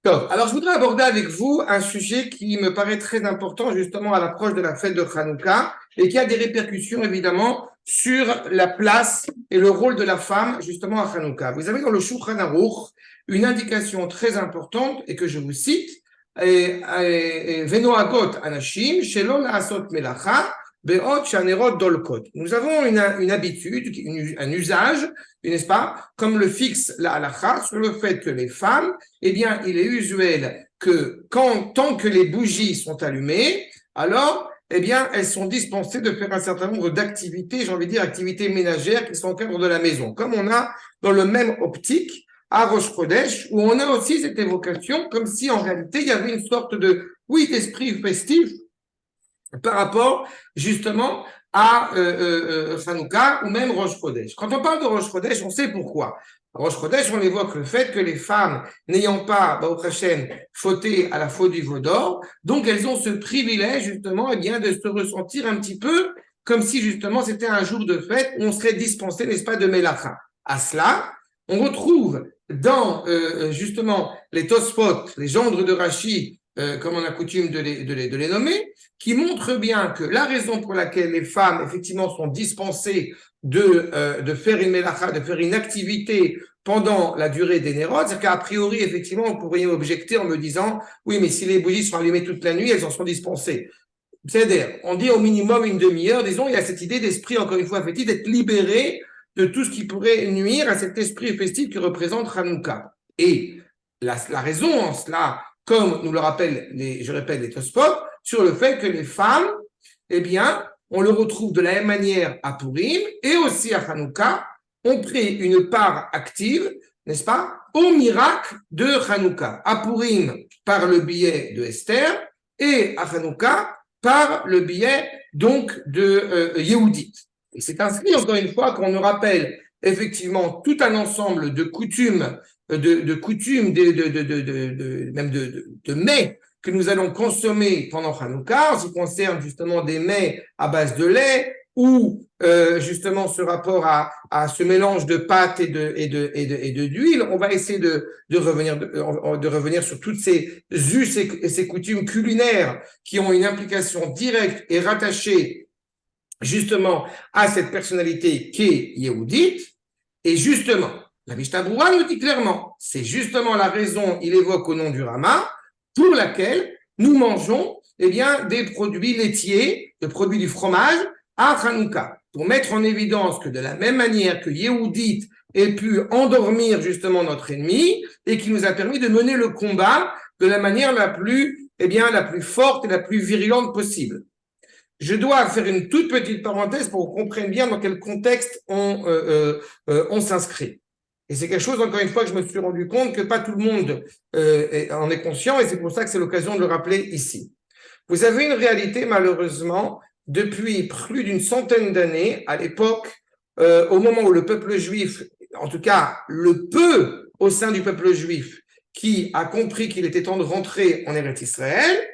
Top. Alors, je voudrais aborder avec vous un sujet qui me paraît très important justement à l'approche de la fête de Hanouka et qui a des répercussions évidemment sur la place et le rôle de la femme justement à Hanouka. Vous avez dans le Shulchan Aruch une indication très importante et que je vous cite Venoagot anashim shelo laasot melacha beot shanerot dolkot. Nous avons une habitude, un usage, n'est-ce pas, comme le fixe la halakha sur le fait que les femmes, eh bien, il est usuel que tant que les bougies sont allumées, alors, eh bien, elles sont dispensées de faire un certain nombre d'activités, j'ai envie de dire activités ménagères qui sont au cadre de la maison, comme on a dans le même optique à Rosh Chodesh, où on a aussi cette évocation, comme si en réalité il y avait une sorte de, oui, d'esprit festif par rapport justement à Hanouka ou même Rosh Chodesh. Quand on parle de Rosh Chodesh, on sait pourquoi. Rosh Chodesh, on évoque le fait que les femmes n'ayant pas, Baruch Hashem, fauté à la faute du veau d'or, donc elles ont ce privilège justement eh bien, de se ressentir un petit peu comme si justement c'était un jour de fête où on serait dispensé, n'est-ce pas, de Melacha. À cela, on retrouve dans justement les Tosfot, les gendres de Rashi, comme on a coutume de les nommer, qui montre bien que la raison pour laquelle les femmes, effectivement, sont dispensées de faire une mélacha, de faire une activité pendant la durée des nérodes, c'est qu'a priori, effectivement, on pourrait objecter en me disant, oui, mais si les bougies sont allumées toute la nuit, elles en sont dispensées. C'est-à-dire, on dit au minimum une demi-heure, disons, il y a cette idée d'esprit, encore une fois, festif, d'être libéré de tout ce qui pourrait nuire à cet esprit festif qui représente Hanouka. Et la raison en cela, comme nous le rappellent, je répète, les Tosfot, sur le fait que les femmes, eh bien, on le retrouve de la même manière à Purim et aussi à Hanouka, ont pris une part active, n'est-ce pas, au miracle de Hanouka. À Purim, par le biais de Esther, et à Hanouka, par le biais donc de Yehudit. Et c'est ainsi, encore une fois, qu'on nous rappelle effectivement tout un ensemble de coutumes, coutumes, même de mets que nous allons consommer pendant Hanouka, en ce qui concerne justement des mets à base de lait ou justement ce rapport à ce mélange de pâtes et d'huile. On va essayer de revenir sur toutes ces us et ces coutumes culinaires qui ont une implication directe et rattachée justement à cette personnalité qui est Yehudite. Et justement, la Mishnah Berurah nous dit clairement, c'est justement la raison, il évoque au nom du Rama, pour laquelle nous mangeons eh bien, des produits laitiers, des produits du fromage à Hanouka, pour mettre en évidence que de la même manière que Yehudit ait pu endormir justement notre ennemi et qui nous a permis de mener le combat de la manière la plus forte et la plus virulente possible. Je dois faire une toute petite parenthèse pour qu'on comprenne bien dans quel contexte on s'inscrit. Et c'est quelque chose, encore une fois, que je me suis rendu compte que pas tout le monde en est conscient, et c'est pour ça que c'est l'occasion de le rappeler ici. Vous avez une réalité, malheureusement, depuis plus d'une centaine d'années, à l'époque, au moment où le peuple juif, en tout cas le peu au sein du peuple juif, qui a compris qu'il était temps de rentrer en Eretz Israël,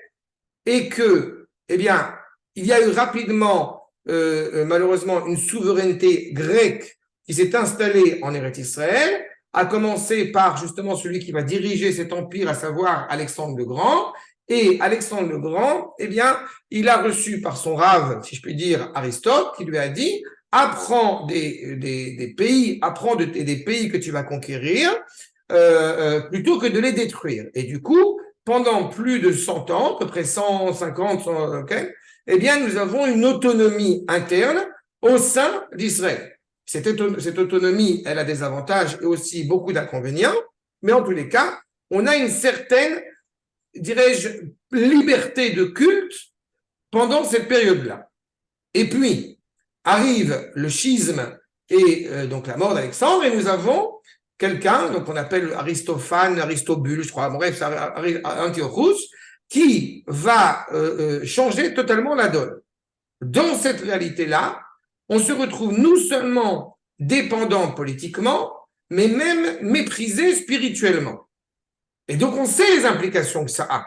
et que, eh bien, il y a eu rapidement, malheureusement, une souveraineté grecque qui s'est installée en Eretz Israël, à commencer par justement celui qui va diriger cet empire, à savoir Alexandre le Grand. Et Alexandre le Grand, eh bien, il a reçu par son rave, si je puis dire, Aristote, qui lui a dit, apprends des pays, apprends des pays que tu vas conquérir, plutôt que de les détruire. Et du coup, pendant plus de 100 ans, à peu près 150, 100, okay, eh bien, nous avons une autonomie interne au sein d'Israël. Cette autonomie, elle a des avantages et aussi beaucoup d'inconvénients, mais en tous les cas, on a une certaine, dirais-je, liberté de culte pendant cette période-là. Et puis, arrive le schisme et donc la mort d'Alexandre, et nous avons quelqu'un, donc on appelle Aristophane, Aristobule, je crois, bref, Antiochus, qui va changer totalement la donne. Dans cette réalité-là, on se retrouve non seulement dépendant politiquement, mais même méprisé spirituellement. Et donc on sait les implications que ça a.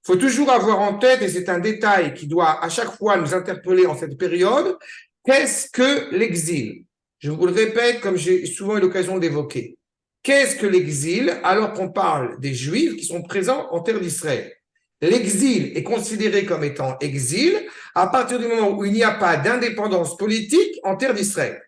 Il faut toujours avoir en tête, et c'est un détail qui doit à chaque fois nous interpeller en cette période, qu'est-ce que l'exil? Je vous le répète, comme j'ai souvent eu l'occasion d'évoquer. Qu'est-ce que l'exil alors qu'on parle des Juifs qui sont présents en terre d'Israël? L'exil est considéré comme étant exil à partir du moment où il n'y a pas d'indépendance politique en terre d'Israël.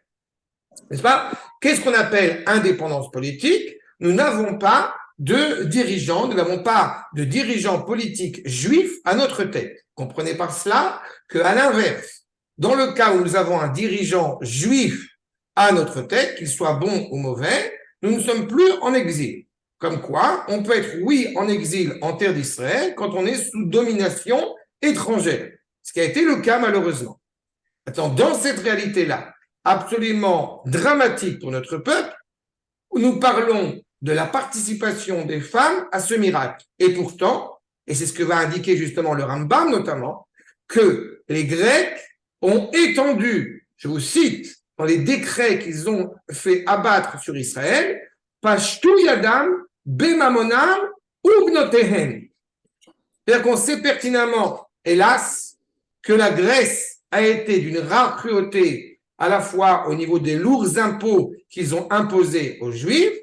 N'est-ce pas? Qu'est-ce qu'on appelle indépendance politique? Nous n'avons pas de dirigeants, nous n'avons pas de dirigeants politiques juifs à notre tête. Comprenez par cela qu'à l'inverse, dans le cas où nous avons un dirigeant juif à notre tête, qu'il soit bon ou mauvais, nous ne sommes plus en exil. Comme quoi, on peut être, oui, en exil en terre d'Israël quand on est sous domination étrangère, ce qui a été le cas malheureusement. Maintenant, dans cette réalité-là, absolument dramatique pour notre peuple, nous parlons de la participation des femmes à ce miracle. Et pourtant, et c'est ce que va indiquer justement le Rambam notamment, que les Grecs ont étendu, je vous cite, dans les décrets qu'ils ont fait abattre sur Israël, Pashtu Yadam Bemamonam Ubnotehen. C'est-à-dire qu'on sait pertinemment, hélas, que la Grèce a été d'une rare cruauté à la fois au niveau des lourds impôts qu'ils ont imposés aux Juifs,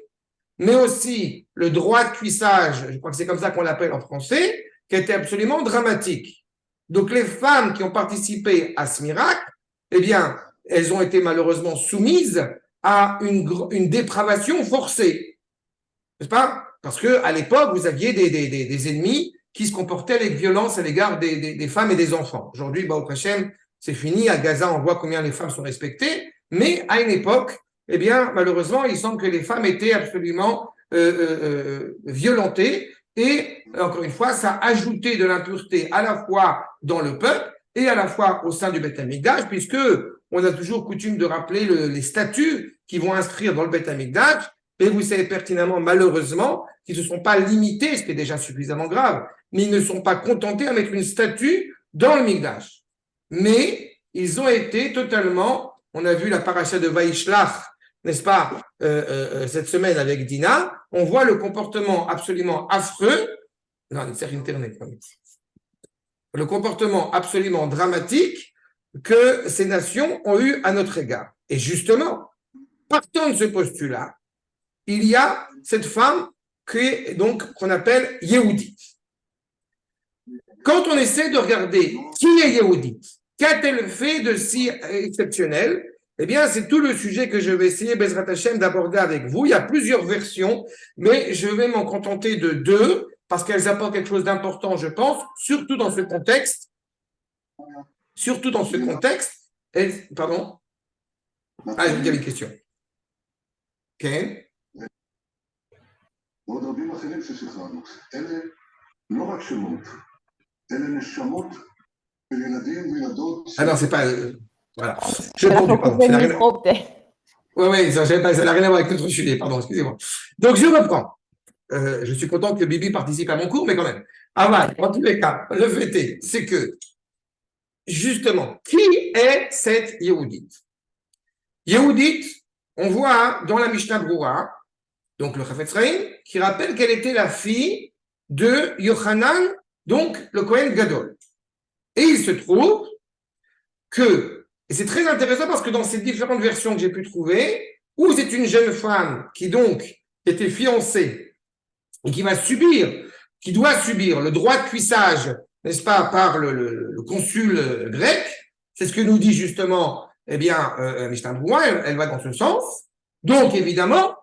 mais aussi le droit de cuissage, je crois que c'est comme ça qu'on l'appelle en français, qui était absolument dramatique. Donc les femmes qui ont participé à ce miracle, eh bien, elles ont été malheureusement soumises à une dépravation forcée. N'est-ce pas? Parce qu'à l'époque, vous aviez des ennemis qui se comportaient avec violence à l'égard des femmes et des enfants. Aujourd'hui, au Hachem, c'est fini. À Gaza, on voit combien les femmes sont respectées. Mais à une époque, eh bien, malheureusement, il semble que les femmes étaient absolument violentées. Et encore une fois, ça a ajouté de l'impureté à la fois dans le peuple et à la fois au sein du Beth Amikdash, puisque on a toujours coutume de rappeler les statuts qui vont inscrire dans le Beth Amikdash. Et vous savez pertinemment, malheureusement, qu'ils ne se sont pas limités, ce qui est déjà suffisamment grave, mais ils ne sont pas contentés à mettre une statue dans le Mikdash. Mais ils ont été totalement, on a vu la paracha de Vaishlach, n'est-ce pas, cette semaine avec Dina, on voit le comportement absolument affreux, non, c'est Internet, le comportement absolument dramatique que ces nations ont eu à notre égard. Et justement, partant de ce postulat, il y a cette femme qu'on appelle Yehudit. Quand on essaie de regarder qui est Yehudit, qu'a-t-elle fait de si exceptionnel, eh bien, c'est tout le sujet que je vais essayer, Bezrat Hashem, d'aborder avec vous. Il y a plusieurs versions, mais je vais m'en contenter de deux, parce qu'elles apportent quelque chose d'important, je pense, surtout dans ce contexte. Surtout dans ce contexte. Pardon? Ah, il y a une question. Ok. ועוד רבים אחרים ששחררנו. אלה לא רק שמות, אלה נשמות של ילדים וילדות... Ah non, c'est pas... voilà. Je pardon. Oui, ça n'a rien à voir avec notre sujet, pardon, excusez-moi. Donc, je reprends. Je suis content que Bibi participe à mon cours, mais quand même. Ah, en tous les cas, le fait c'est que, justement, qui est cette Yehudit? Yehudit, on voit dans la Mishnah Brura, donc le Chafetz Chaim, qui rappelle qu'elle était la fille de Yochanan, donc le Kohen Gadol. Et il se trouve que, et c'est très intéressant parce que dans ces différentes versions que j'ai pu trouver, où c'est une jeune femme qui donc était fiancée et qui doit subir le droit de cuissage, n'est-ce pas, par le consul grec, c'est ce que nous dit justement, eh bien, Mishnah Brura, elle va dans ce sens. Donc, évidemment,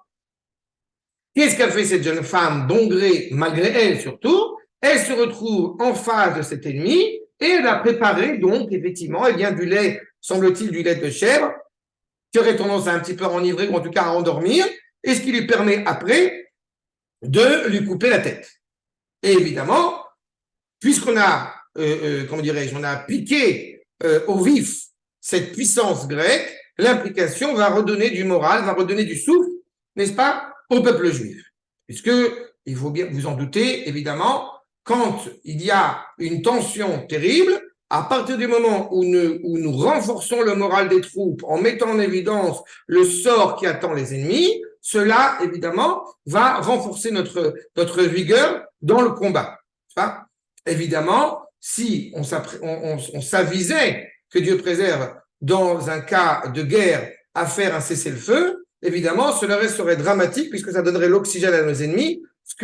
qu'est-ce qu'a fait cette jeune femme, bon gré, malgré elle surtout? Elle se retrouve en face de cet ennemi et elle a préparé donc, effectivement, eh bien, du lait, semble-t-il, du lait de chèvre, qui aurait tendance à un petit peu enivrer ou en tout cas à endormir, et ce qui lui permet après de lui couper la tête. Et évidemment, puisqu'on a, comment dirais-je, on a piqué au vif cette puissance grecque, l'implication va redonner du moral, va redonner du souffle, n'est-ce pas, au peuple juif. Puisque, il faut bien vous en douter, évidemment, quand il y a une tension terrible, à partir du moment où nous renforçons le moral des troupes en mettant en évidence le sort qui attend les ennemis, cela, évidemment, va renforcer notre vigueur dans le combat. Enfin, évidemment, si on s'avisait, que Dieu préserve, dans un cas de guerre, à faire un cessez-le-feu, évidemment, cela serait dramatique puisque ça donnerait l'oxygène à nos ennemis, ce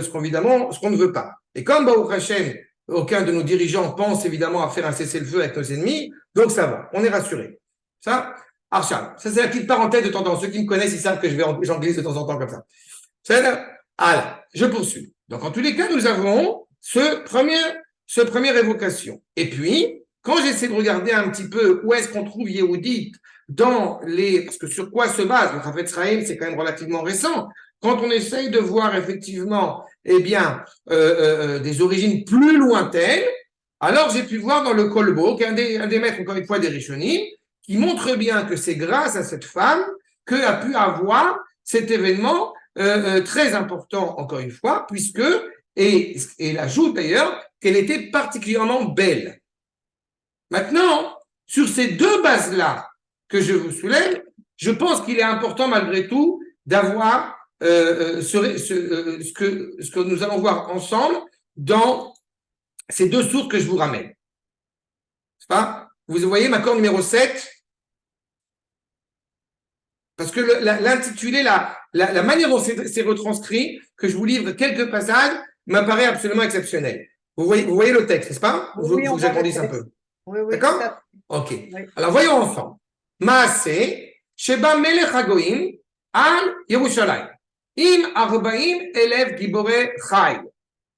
qu'on ne veut pas. Et comme Baruch Hashem, aucun de nos dirigeants pense évidemment à faire un cessez-le-feu avec nos ennemis, donc ça va, on est rassuré. Ça, Arsham, ça c'est la petite parenthèse de temps en temps. Ceux qui me connaissent, ils savent que j'en glisse de temps en temps comme ça. Alors, je poursuis. Donc en tous les cas, nous avons ce première évocation. Et puis, quand j'essaie de regarder un petit peu où est-ce qu'on trouve Yehudit parce que sur quoi se base le Chafetz Chaim, c'est quand même relativement récent. Quand on essaye de voir effectivement, des origines plus lointaines, alors j'ai pu voir dans le Kolbo, qui est un des maîtres, encore une fois, des Rishonim, qui montre bien que c'est grâce à cette femme qu'a pu avoir cet événement très important, encore une fois, puisque, et elle ajoute d'ailleurs, qu'elle était particulièrement belle. Maintenant, sur ces deux bases-là que je vous soulève, je pense qu'il est important malgré tout d'avoir ce que nous allons voir ensemble dans ces deux sources que je vous ramène. C'est pas ? Vous voyez ma corde numéro 7 ? Parce que l'intitulé, la manière dont c'est retranscrit, que je vous livre quelques passages, m'apparaît absolument exceptionnel. Vous voyez le texte, n'est-ce pas ? Oui, vous agrandissez un peu. Oui, d'accord ? Ok. Oui. Alors voyons ensemble. Maaseh, Sheba Melech Hagoyim, Al Yerushalayim. Im Arbaim Elev Gibore Chai.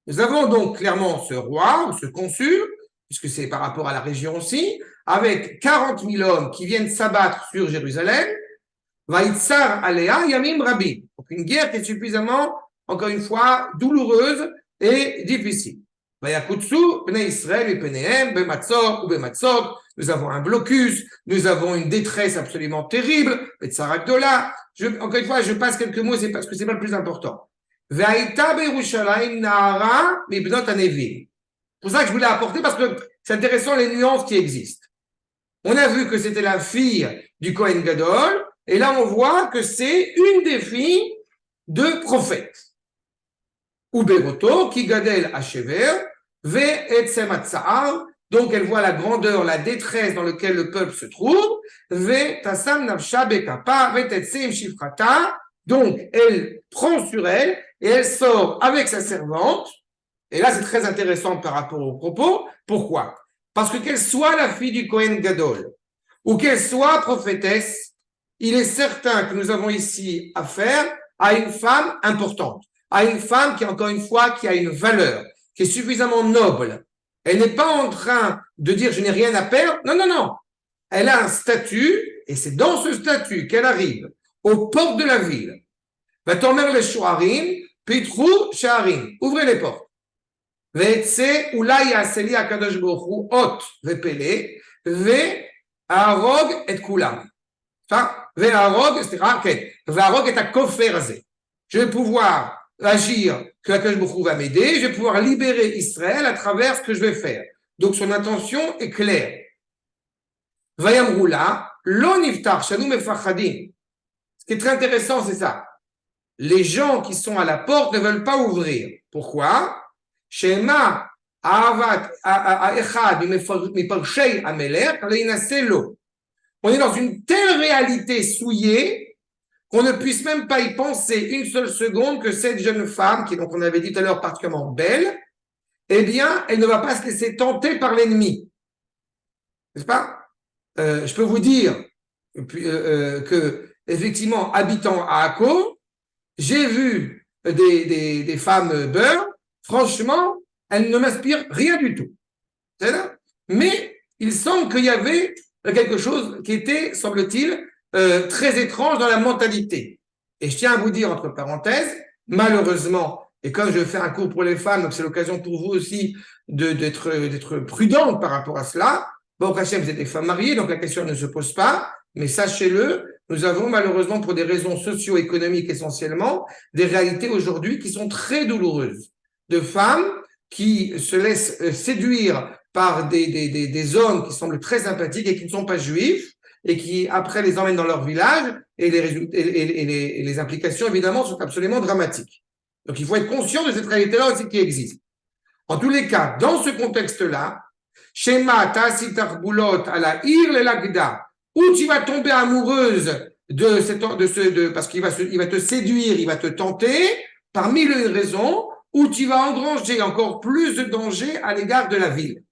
Nous avons donc clairement ce roi, ou ce consul, puisque c'est par rapport à la région aussi, avec 40 000 hommes qui viennent s'abattre sur Jérusalem. Vaïtsar Alea Yamim Rabbi. Donc une guerre qui est suffisamment, encore une fois, douloureuse et difficile. Vayakutsu, Bnei Israël et Penehem, Bematzor ou Bematzot. Nous avons un blocus, nous avons une détresse absolument terrible, Betsarakdola. Encore une fois, je passe quelques mots, c'est parce que c'est pas le plus important. Vaïta Berushalayim Nahara Mibnot Anevim. C'est pour ça que je voulais apporter, parce que c'est intéressant les nuances qui existent. On a vu que c'était la fille du Kohen Gadol, et là on voit que c'est une des filles de prophètes. Uberoto, qui gadel Hashever, ve etzem atzar, donc elle voit la grandeur, la détresse dans laquelle le peuple se trouve, ve tassam nafsha bekapa, ve tetzem shifrata, donc elle prend sur elle, et elle sort avec sa servante, et là c'est très intéressant par rapport au propos, pourquoi ? Parce que qu'elle soit la fille du Kohen Gadol, ou qu'elle soit prophétesse, il est certain que nous avons ici affaire à une femme importante, à une femme qui, encore une fois, qui a une valeur, qui est suffisamment noble. Elle n'est pas en train de dire « je n'ai rien à perdre ». Non, non, non. Elle a un statut, et c'est dans ce statut qu'elle arrive aux portes de la ville. Va t'emmener les Shoharim, Pitrou, Shaharim. Ouvrez les portes. Ve'etse ulai yaseli akadosh baruch hu ot ve'pele ve'arog et kulam. Ve'arog, c'est-à-dire, ve'arog et akofer azeh. Je vais pouvoir agir, que Akadosh baruch hu va m'aider, je vais pouvoir libérer Israël à travers ce que je vais faire. Donc son intention est claire. Vayamrula, lo niftar shanu mefachadim. Ce qui est très intéressant, c'est ça. Les gens qui sont à la porte ne veulent pas ouvrir. Pourquoi? Shema ahavat echad miparshei amelech leinaseh lo. On est dans une telle réalité souillée qu'on ne puisse même pas y penser une seule seconde que cette jeune femme, qui, donc on avait dit tout à l'heure, particulièrement belle, eh bien, elle ne va pas se laisser tenter par l'ennemi. N'est-ce pas? Je peux vous dire que, effectivement, habitant à Akko, j'ai vu des femmes beurre, franchement, elles ne m'inspirent rien du tout. C'est là? Mais il semble qu'il y avait quelque chose qui était, semble-t-il, très étrange dans la mentalité. Et je tiens à vous dire, entre parenthèses, malheureusement, et comme je fais un cours pour les femmes, donc c'est l'occasion pour vous aussi d'être prudente par rapport à cela. Bon, Hachem, vous êtes des femmes mariées, donc la question ne se pose pas, mais sachez-le, nous avons malheureusement, pour des raisons socio-économiques essentiellement, des réalités aujourd'hui qui sont très douloureuses. De femmes qui se laissent séduire par des hommes qui semblent très sympathiques et qui ne sont pas juifs, et qui après les emmènent dans leur village, et les implications évidemment sont absolument dramatiques. Donc il faut être conscient de cette réalité-là aussi qui existe. En tous les cas, dans ce contexte-là, Shema Ta'asi Tarbulot à la Ir le Lagda, où tu vas tomber amoureuse parce qu'il il va te séduire, il va te tenter par mille et une raisons où tu vas engranger encore plus de danger à l'égard de la ville.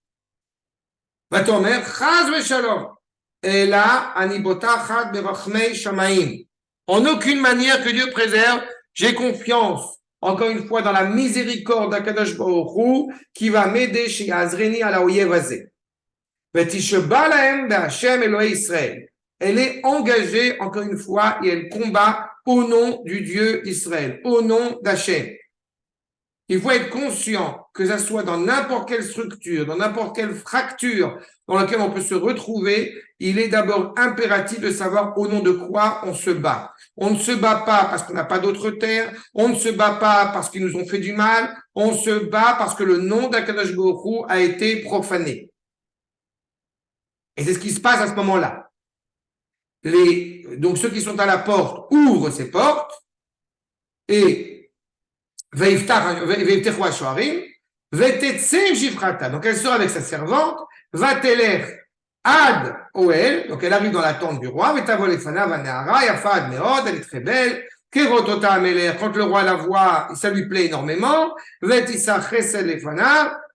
ותאמר חס ושלום, אלא אני בוטחת ברחמי שמיים. En aucune manière que Dieu préserve, j'ai confiance, encore une fois, dans la miséricorde d'Akadosh Baruch Hu, qui va m'aider chez Azreni à la Oyev Hazeh. ותשבע להם בהשם אלוהי ישראל. Elle est engagée, encore une fois, et elle combat au nom du Dieu d'Israël, au nom d'Hachem. Il faut être conscient que ça soit dans n'importe quelle structure, dans n'importe quelle fracture dans laquelle on peut se retrouver, il est d'abord impératif de savoir au nom de quoi on se bat. On ne se bat pas parce qu'on n'a pas d'autre terre, on ne se bat pas parce qu'ils nous ont fait du mal, on se bat parce que le nom d'Akadosh Baruch Hu a été profané. Et c'est ce qui se passe à ce moment-là. Donc ceux qui sont à la porte ouvrent ces portes et donc elle sort avec sa servante, va teler ad Oel, donc elle arrive dans la tente du roi, elle est très belle, quand le roi la voit, ça lui plaît énormément,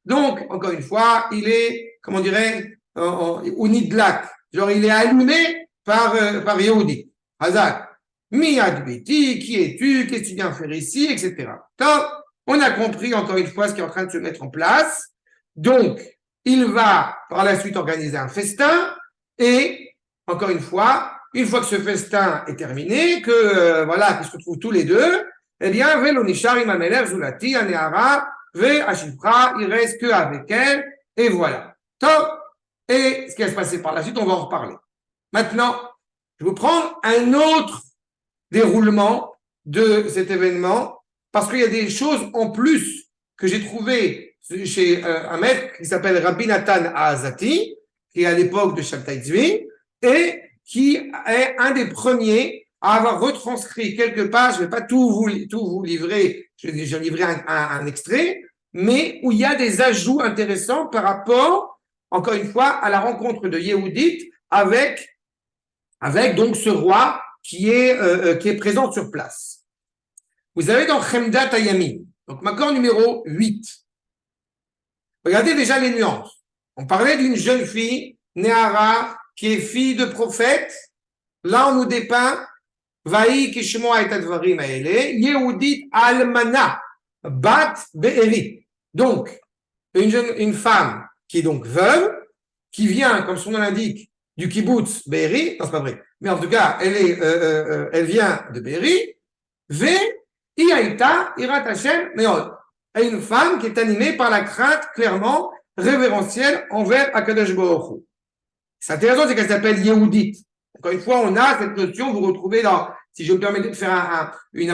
donc encore une fois, il est, comment on dirait, unidlak, genre il est allumé par Yehudi, Hazak. Miyad Biti, qui es-tu, qu'est-ce que tu viens faire ici, etc. Donc, on a compris encore une fois ce qui est en train de se mettre en place. Donc, il va par la suite organiser un festin et, encore une fois que ce festin est terminé, qu'ils se retrouvent tous les deux, eh bien, Velonishar Imameler Zulati, Aneara, Ve Ashifra, il reste qu'avec elle, et voilà. Donc, et ce qui va se passer par la suite, on va en reparler. Maintenant, je vais vous prendre un autre déroulement de cet événement, parce qu'il y a des choses en plus que j'ai trouvées chez un maître qui s'appelle Rabbi Nathan Azati, qui est à l'époque de Shabtai Tzvi, et qui est un des premiers à avoir retranscrit quelques pages, je ne vais pas tout vous livrer, je livrer un extrait, mais où il y a des ajouts intéressants par rapport, encore une fois, à la rencontre de Yehudit avec donc ce roi qui est présent sur place. Vous avez dans Chemdat Hayamim, donc Makor numéro 8. Regardez déjà les nuances. On parlait d'une jeune fille, Néhara, qui est fille de prophète. Là, on nous dépeint Vaï Kishmoa et Advarim Aele, Yehudit Almana, Bat Be'eri. Donc, une femme qui est donc veuve, qui vient, comme son nom l'indique, du kibbutz Be'eri, non, c'est pas vrai. Mais en tout cas, elle vient de Be'eri, Iaïta, Irat Hashem, Meod. Et une femme qui est animée par la crainte clairement révérentielle envers Akadosh Baruch Hu. C'est intéressant, c'est qu'elle s'appelle Yehudit. Encore une fois, on a cette notion, vous retrouvez dans, si je me permets de faire une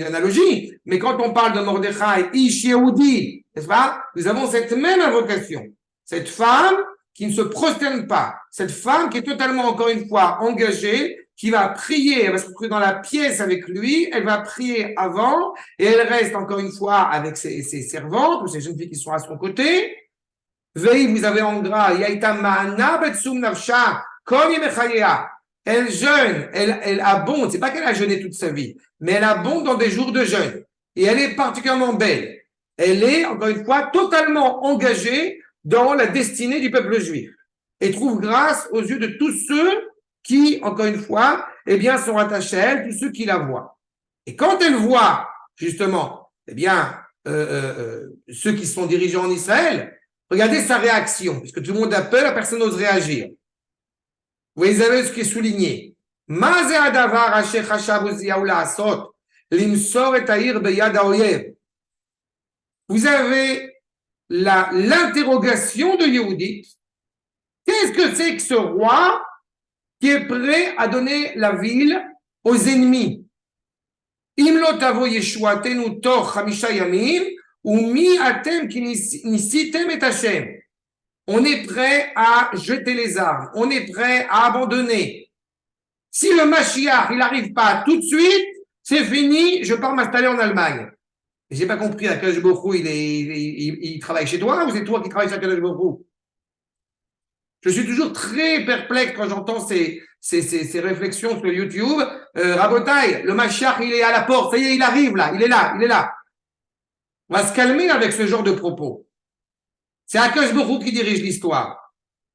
analogie, mais quand on parle de Mordechai, Ish Yehudi, n'est-ce pas? Nous avons cette même invocation. Cette femme qui ne se prosterne pas, cette femme qui est totalement, encore une fois, engagée, qui va prier, elle va se retrouver dans la pièce avec lui, elle va prier avant, et elle reste, encore une fois, avec ses servantes, ou ses jeunes filles qui sont à son côté. Veille, vous avez en gras, Yaïta Ma'ana Betsum Nafsha, comme Yemechaya. Elle jeûne, elle abonde, c'est pas qu'elle a jeûné toute sa vie, mais elle abonde dans des jours de jeûne. Et elle est particulièrement belle. Elle est, encore une fois, totalement engagée dans la destinée du peuple juif. Et trouve grâce aux yeux de tous ceux qui, encore une fois, eh bien, sont attachés à elle, tous ceux qui la voient. Et quand elle voit, justement, eh bien, ceux qui sont dirigeants en Israël, regardez sa réaction, puisque tout le monde a peur, la personne n'ose réagir. Vous avez ce qui est souligné. Vous avez l'interrogation de Yehudit. Qu'est-ce que c'est que ce roi qui est prêt à donner la ville aux ennemis? On est prêt à jeter les armes, on est prêt à abandonner. Si le Mashiach, il n'arrive pas tout de suite, c'est fini, je pars m'installer en Allemagne. Et j'ai pas compris, Akadosh Baruch Hu, il travaille chez toi ou c'est toi qui travailles chez Akadosh Baruch Hu? Je suis toujours très perplexe quand j'entends ces ces réflexions sur YouTube. Rabotai, le Mashiach, il est à la porte. Ça y est, il arrive là. Il est là. On va se calmer avec ce genre de propos. C'est Akash Borou qui dirige l'histoire.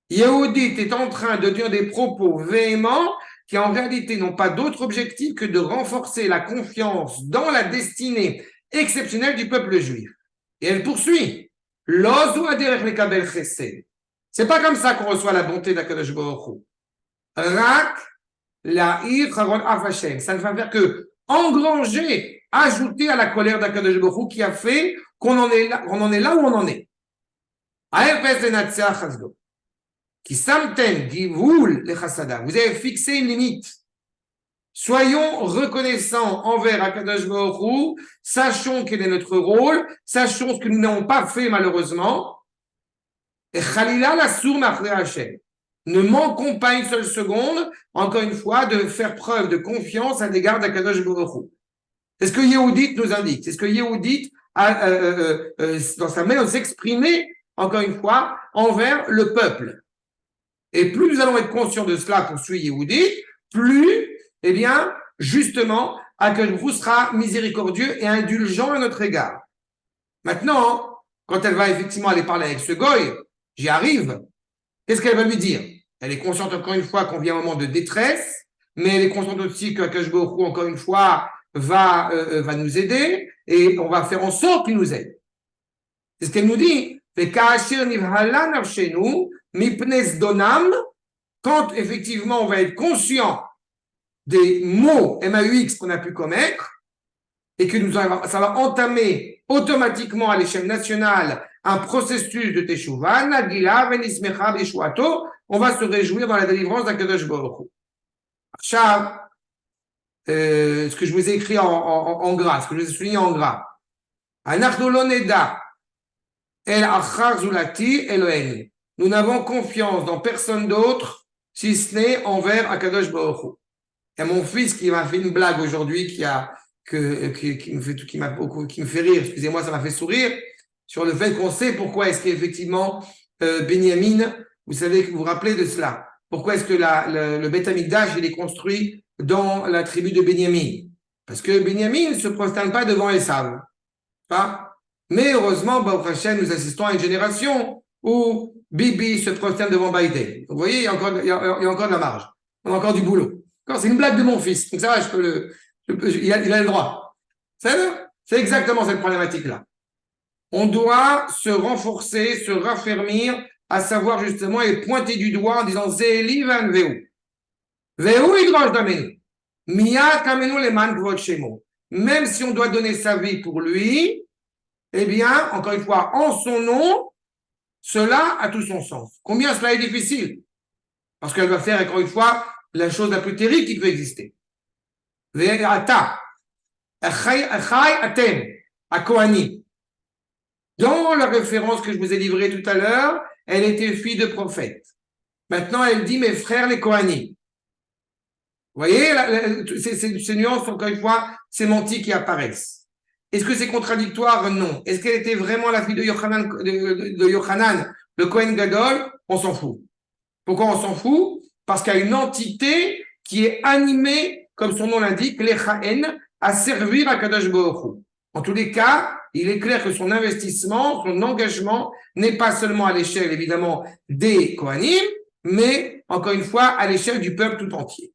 Yehudit est en train de dire des propos véhéments qui en réalité n'ont pas d'autre objectif que de renforcer la confiance dans la destinée exceptionnelle du peuple juif. Et elle poursuit. C'est pas comme ça qu'on reçoit la bonté d'Akadosh Baruch Hu. Rak la'ir charon af Hashem. Ça ne va faire que engranger, ajouter à la colère d'Akadosh Baruch Hu qui a fait qu'on en est là où on en est. Qui samten givul le chasada. Vous avez fixé une limite. Soyons reconnaissants envers Akadosh Baruch Hu, sachons quel est notre rôle, sachons ce que nous n'avons pas fait malheureusement. Et Khalila la sour ma'achrei Hashem. Ne manquons pas une seule seconde, encore une fois, de faire preuve de confiance à l'égard d'Akadosh Baruch Hu. C'est ce que Yehudit nous indique. C'est ce que Yehudit a, dans sa manière de s'exprimer, encore une fois, envers le peuple. Et plus nous allons être conscients de cela, poursuit Yehudit, plus, eh bien, justement, Akadosh Baruch Hu sera miséricordieux et indulgent à notre égard. Maintenant, quand elle va effectivement aller parler avec ce goy, j'y arrive. Qu'est-ce qu'elle va lui dire? Elle est consciente encore une fois qu'on vit un moment de détresse, mais elle est consciente aussi que Akadosh Baruch Hu, encore une fois, va nous aider et on va faire en sorte qu'il nous aide. C'est ce qu'elle nous dit. Quand effectivement on va être conscient des mots MAUX qu'on a pu commettre et que ça va entamer automatiquement à l'échelle nationale un processus de Teshuvah, on va se réjouir dans la délivrance d'Akadosh Baruch Hu. Ce que je vous ai écrit en gras, ce que je vous ai souligné en gras. Nous n'avons confiance dans personne d'autre si ce n'est envers Akadosh Baruch Hu. Il y a mon fils qui m'a fait une blague aujourd'hui qui me fait rire, excusez-moi, ça m'a fait sourire, sur le fait qu'on sait pourquoi est-ce qu'effectivement Benyamin, vous vous rappelez de cela, pourquoi est-ce que le Beth Amikdash il est construit dans la tribu de Benyamin? Parce que Benyamin ne se prosterne pas devant Esav. Mais heureusement, Baruch Hashem, nous assistons à une génération où Bibi se prosterne devant Biden. Vous voyez, il y a encore de la marge. On a encore du boulot. C'est une blague de mon fils. Donc ça va, il a le droit. C'est exactement cette problématique-là. On doit se renforcer, se raffermir, à savoir justement et pointer du doigt en disant Zéli van Veu. Veu idrosh damenu. Miyad kamenu leman kvod shemo. Même si on doit donner sa vie pour lui, eh bien, encore une fois, en son nom, cela a tout son sens. Combien cela est difficile? Parce qu'elle va faire, encore une fois, la chose la plus terrible qui peut exister. Ve'ata, achai atem, akohanim. Dans la référence que je vous ai livrée tout à l'heure, elle était fille de prophète. Maintenant, elle dit mes frères les Kohanim. Vous voyez, ces nuances, encore une fois, sémantiques qui apparaissent. Est-ce que c'est contradictoire? Non. Est-ce qu'elle était vraiment la fille de Yochanan, le Kohen Gadol? On s'en fout. Pourquoi on s'en fout? Parce qu'il y a une entité qui est animée, comme son nom l'indique, l'Echaen, à servir à Kadosh Baruch Hu. En tous les cas, il est clair que son investissement, son engagement n'est pas seulement à l'échelle, évidemment, des Kohanim, mais, encore une fois, à l'échelle du peuple tout entier.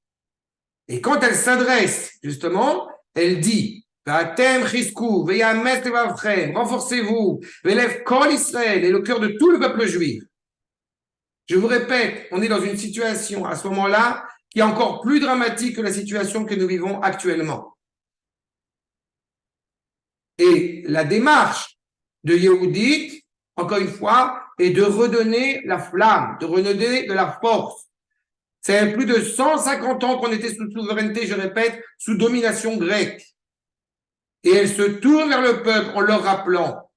Et quand elle s'adresse, justement, elle dit renforcez-vous, Israël et le cœur de tout le peuple juif. Je vous répète, on est dans une situation à ce moment-là qui est encore plus dramatique que la situation que nous vivons actuellement. Et la démarche de Yehudit, encore une fois, est de redonner la flamme, de redonner de la force. C'est plus de 150 ans qu'on était sous souveraineté, je répète, sous domination grecque. Et elle se tourne vers le peuple en leur rappelant,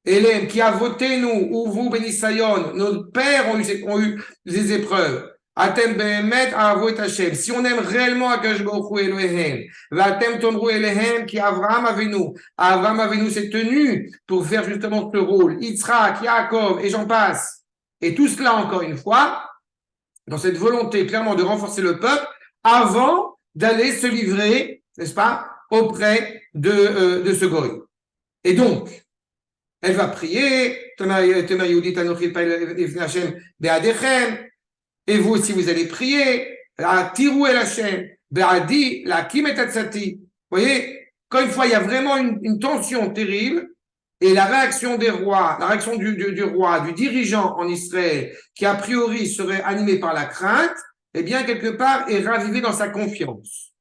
Hélène, qui a voté nous, ou vous, Bénissayon, nos pères ont eu des épreuves. Atem behemet avoit Hashem. Si on aime réellement Akadosh Baruch Hu Elohehem, vatem tomru Elohehem qui Avraham Avinu s'est tenu pour faire justement ce rôle. Yitzhak, Yaakov, et j'en passe. Et tout cela, encore une fois, dans cette volonté clairement de renforcer le peuple avant d'aller se livrer, n'est-ce pas, auprès de ce goy. Et donc, elle va prier, et vous aussi vous allez prier, vous voyez, quand une fois il y a vraiment une tension terrible, et la réaction des rois, la réaction du roi, du dirigeant en Israël, qui a priori serait animé par la crainte, eh bien, quelque part, est ravivé dans sa confiance.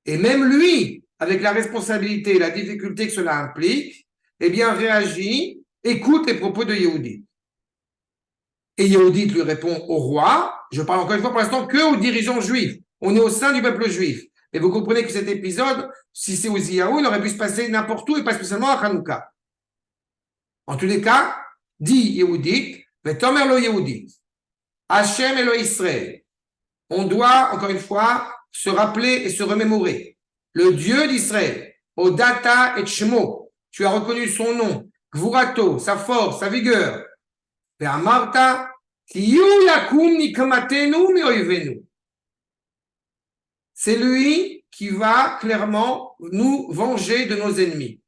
Et même lui, avec la responsabilité et la difficulté que cela implique, eh bien, réagit, écoute les propos de Yehudit. Et Yehudit lui répond au roi, je parle encore une fois pour l'instant que aux dirigeants juifs. On est au sein du peuple juif. Et vous comprenez que cet épisode, si c'est Uziyahu, il aurait pu se passer n'importe où et pas spécialement à Hanouka. En tous les cas, dit Yehudit, Vetomer lo Yehudit, Hachem Elo Israël. On doit, encore une fois, se rappeler et se remémorer. Le Dieu d'Israël, Odata et Shmo, tu as reconnu son nom, Gvurato, sa force, sa vigueur. Ve'amarta, Kiyu yakum nikmatenu me'oivenu. C'est lui qui va clairement nous venger de nos ennemis.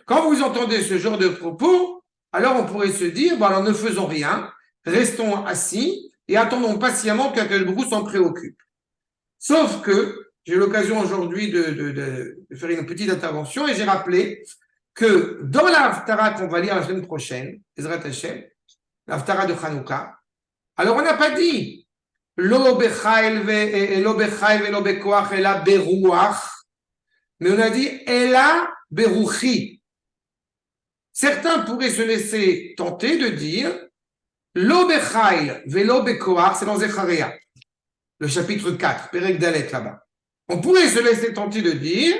Quand vous entendez ce genre de propos, alors on pourrait se dire, bon alors ne faisons rien, restons assis et attendons patiemment qu'Akadosh Baruch Hu s'en préoccupe. Sauf que j'ai eu l'occasion aujourd'hui de faire une petite intervention et j'ai rappelé que dans la Haftara qu'on va lire la semaine prochaine, Ezrat Hashem, la Haftara de Hanouka, alors on n'a pas dit Lo bechail ve lo bekoach ela beruach, mais on a dit ela beruchi. Certains pourraient se laisser tenter de dire Lo bechail ve lo bekoach, c'est dans Zecharia, le chapitre 4, Perek Dalet là-bas. On pourrait se laisser tenter de dire